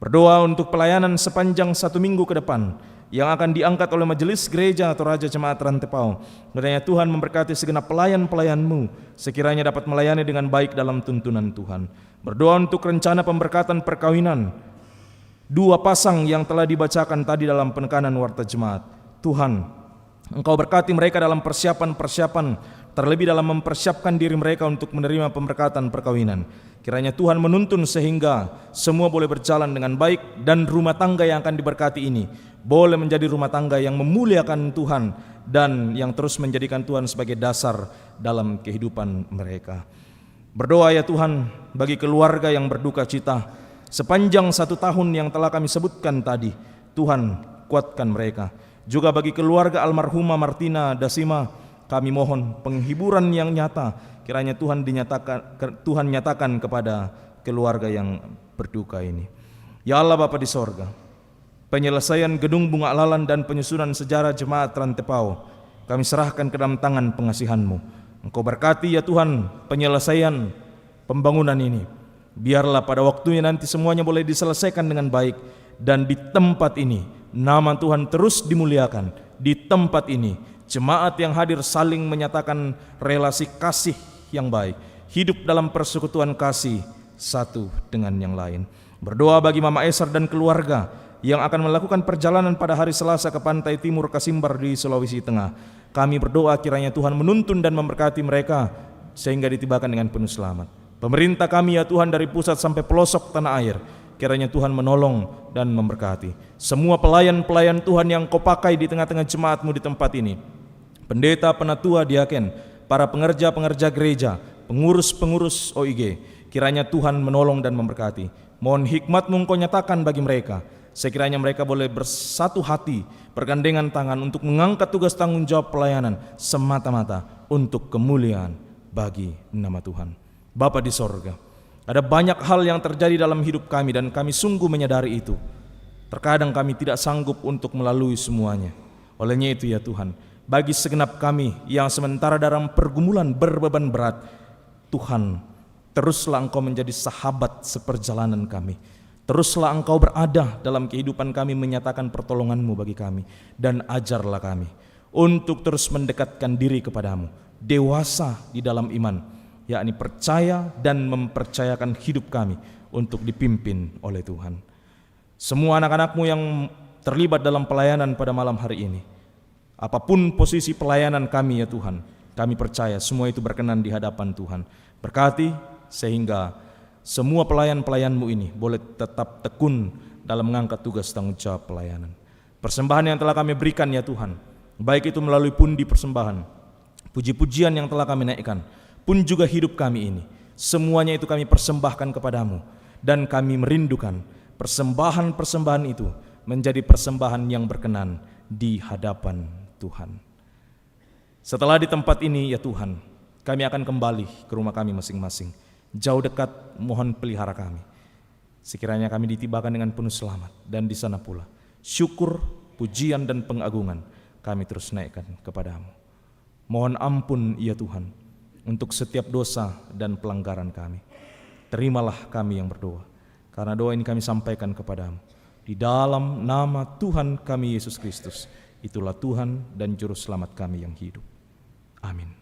Berdoa untuk pelayanan sepanjang 1 minggu ke depan yang akan diangkat oleh majelis gereja atau Raja Jemaat Rantepao. Kiranya Tuhan memberkati segenap pelayan-pelayan-Mu, sekiranya dapat melayani dengan baik dalam tuntunan Tuhan. Berdoa untuk rencana pemberkatan perkawinan 2 pasang yang telah dibacakan tadi dalam penekanan warta jemaat. Tuhan, Engkau berkati mereka dalam persiapan-persiapan, terlebih dalam mempersiapkan diri mereka untuk menerima pemberkatan perkawinan. Kiranya Tuhan menuntun sehingga semua boleh berjalan dengan baik dan rumah tangga yang akan diberkati ini boleh menjadi rumah tangga yang memuliakan Tuhan dan yang terus menjadikan Tuhan sebagai dasar dalam kehidupan mereka. Berdoa ya Tuhan bagi keluarga yang berduka cita sepanjang 1 tahun yang telah kami sebutkan tadi. Tuhan, kuatkan mereka. Juga bagi keluarga almarhumah Martina Dasima, kami mohon penghiburan yang nyata. Kiranya Tuhan nyatakan kepada keluarga yang berduka ini. Ya Allah Bapa di sorga, penyelesaian gedung Bunga Lalan dan penyusunan sejarah Jemaat Rantepao kami serahkan ke dalam tangan pengasihan-Mu. Engkau berkati ya Tuhan penyelesaian pembangunan ini. Biarlah pada waktunya nanti semuanya boleh diselesaikan dengan baik, dan di tempat ini nama Tuhan terus dimuliakan. Di tempat ini jemaat yang hadir saling menyatakan relasi kasih yang baik, hidup dalam persekutuan kasih satu dengan yang lain. Berdoa bagi Mama Eser dan keluarga yang akan melakukan perjalanan pada hari Selasa ke pantai timur Kasimbar di Sulawesi Tengah. Kami berdoa kiranya Tuhan menuntun dan memberkati mereka sehingga ditibakan dengan penuh selamat. Pemerintah kami ya Tuhan dari pusat sampai pelosok tanah air, kiranya Tuhan menolong dan memberkati. Semua pelayan-pelayan Tuhan yang Kau pakai di tengah-tengah jemaat-Mu di tempat ini, pendeta, penatua, diaken, para pengerja-pengerja gereja, pengurus-pengurus OIG, kiranya Tuhan menolong dan memberkati. Mohon hikmat-Mu Engkau nyatakan bagi mereka, sekiranya mereka boleh bersatu hati, bergandengan tangan untuk mengangkat tugas tanggung jawab pelayanan semata-mata untuk kemuliaan bagi nama Tuhan. Bapa di sorga, ada banyak hal yang terjadi dalam hidup kami dan kami sungguh menyadari itu. Terkadang kami tidak sanggup untuk melalui semuanya. Olehnya itu ya Tuhan, bagi segenap kami yang sementara dalam pergumulan berbeban berat, Tuhan, teruslah Engkau menjadi sahabat seperjalanan kami. Teruslah Engkau berada dalam kehidupan kami, menyatakan pertolongan-Mu bagi kami, dan ajarlah kami untuk terus mendekatkan diri kepadamu, dewasa di dalam iman, yakni percaya dan mempercayakan hidup kami untuk dipimpin oleh Tuhan. Semua anak-anak-Mu yang terlibat dalam pelayanan pada malam hari ini, apapun posisi pelayanan kami ya Tuhan, kami percaya semua itu berkenan di hadapan Tuhan. Berkati sehingga semua pelayan-pelayan-Mu ini boleh tetap tekun dalam mengangkat tugas tanggung jawab pelayanan. Persembahan yang telah kami berikan ya Tuhan, baik itu melalui pundi persembahan, puji-pujian yang telah kami naikkan, pun juga hidup kami ini, semuanya itu kami persembahkan kepadamu, dan kami merindukan persembahan-persembahan itu menjadi persembahan yang berkenan di hadapan Tuhan. Setelah di tempat ini ya Tuhan, kami akan kembali ke rumah kami masing-masing. Jauh dekat mohon pelihara kami, sekiranya kami ditibakan dengan penuh selamat, dan di sana pula syukur, pujian dan pengagungan kami terus naikkan kepadamu. Mohon ampun ya Tuhan untuk setiap dosa dan pelanggaran kami. Terimalah kami yang berdoa, karena doa ini kami sampaikan kepadamu di dalam nama Tuhan kami Yesus Kristus. Itulah Tuhan dan Juru Selamat kami yang hidup. Amin.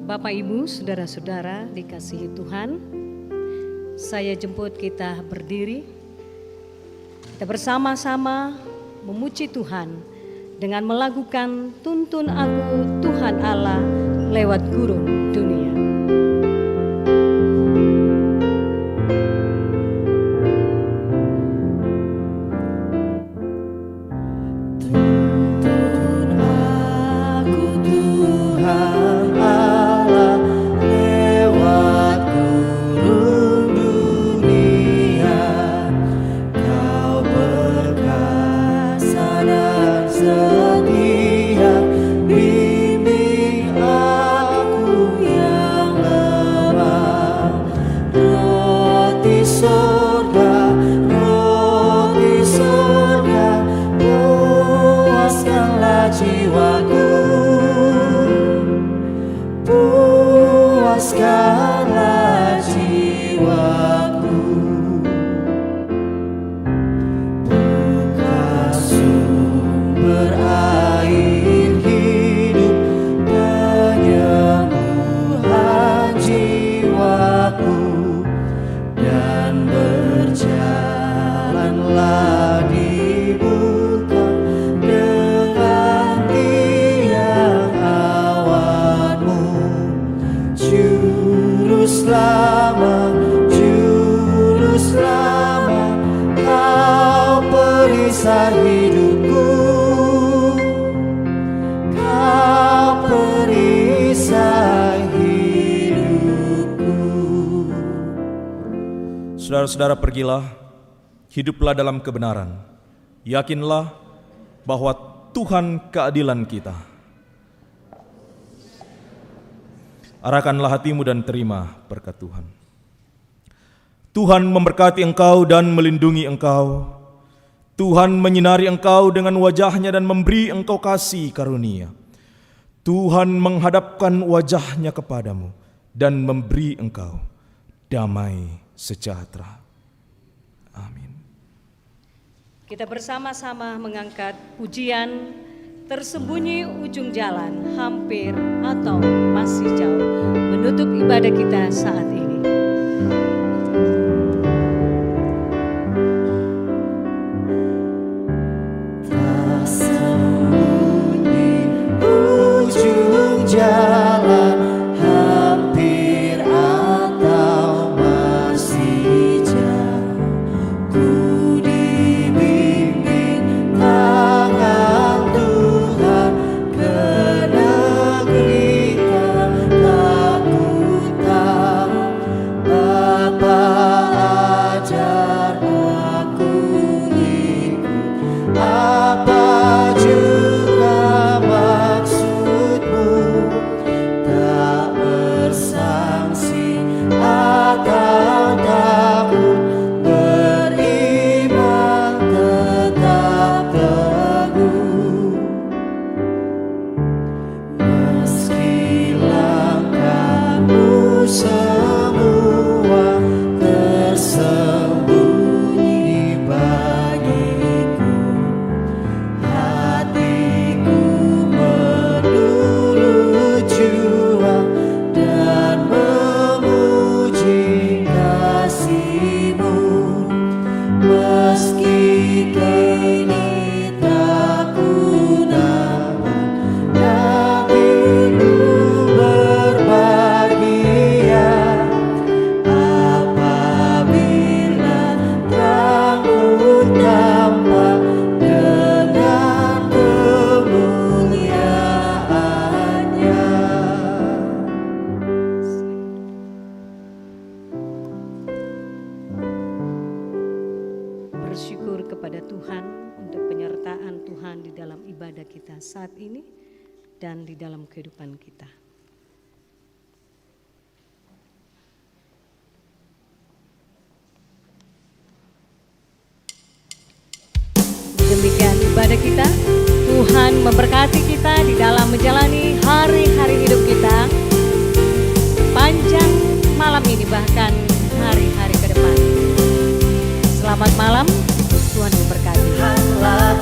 Bapak, Ibu, saudara-saudara dikasihi Tuhan, saya jemput kita berdiri. Kita bersama-sama memuji Tuhan dengan melakukan tuntun aku Tuhan Allah lewat gurun dunia. Tuntun aku Tuhan Allah lewat gurun dunia. Kau perkasa dan setia, bimbing aku yang lemah. Roti surga, puaskanlah jiwaku, puaskanlah jiwaku. Buka sumber air hidup, penyembuhan jiwaku, dan berjalanlah dibuka dengan tiang awanmu. Juru selamat, kau perisai hidupku, kau perisai hidupku. Saudara-saudara, pergilah, hiduplah dalam kebenaran. Yakinlah bahwa Tuhan keadilan kita. Arahkanlah hatimu dan terima berkat Tuhan. Tuhan memberkati engkau dan melindungi engkau. Tuhan menyinari engkau dengan wajahnya dan memberi engkau kasih karunia. Tuhan menghadapkan wajahnya kepadamu dan memberi engkau damai sejahtera. Amin. Kita bersama-sama mengangkat pujian Tersembunyi Ujung Jalan, Hampir atau Masih Jauh, menutup ibadah kita saat ini. Tersembunyi ujung jalan, hampir atau masih jauh, ku dibimbing tangan Tuhan ke negeri yang tak ku tahu. Bapa ajar aku ikut, apa juga maksudmu, tak bersangsi atau takut, beriman tetap teguh. Meski langkahmu semua tersembunyi bagiku, hatiku menurut juang dan memuji kasih-Mu. Meski kini tak ku namun, dagingku berbahagia apabila Tuhan tampak dengan kemuliaan-Nya. Bersyukur kepada Tuhan untuk penyertaan Tuhan di dalam ibadah kita saat ini dan di dalam kehidupan kita. Demikian ibadah kita. Tuhan memberkati kita di dalam menjalani hari-hari hidup kita, panjang malam ini bahkan hari-hari ke depan. Selamat malam, Tuhan memberkati. Tuhanlah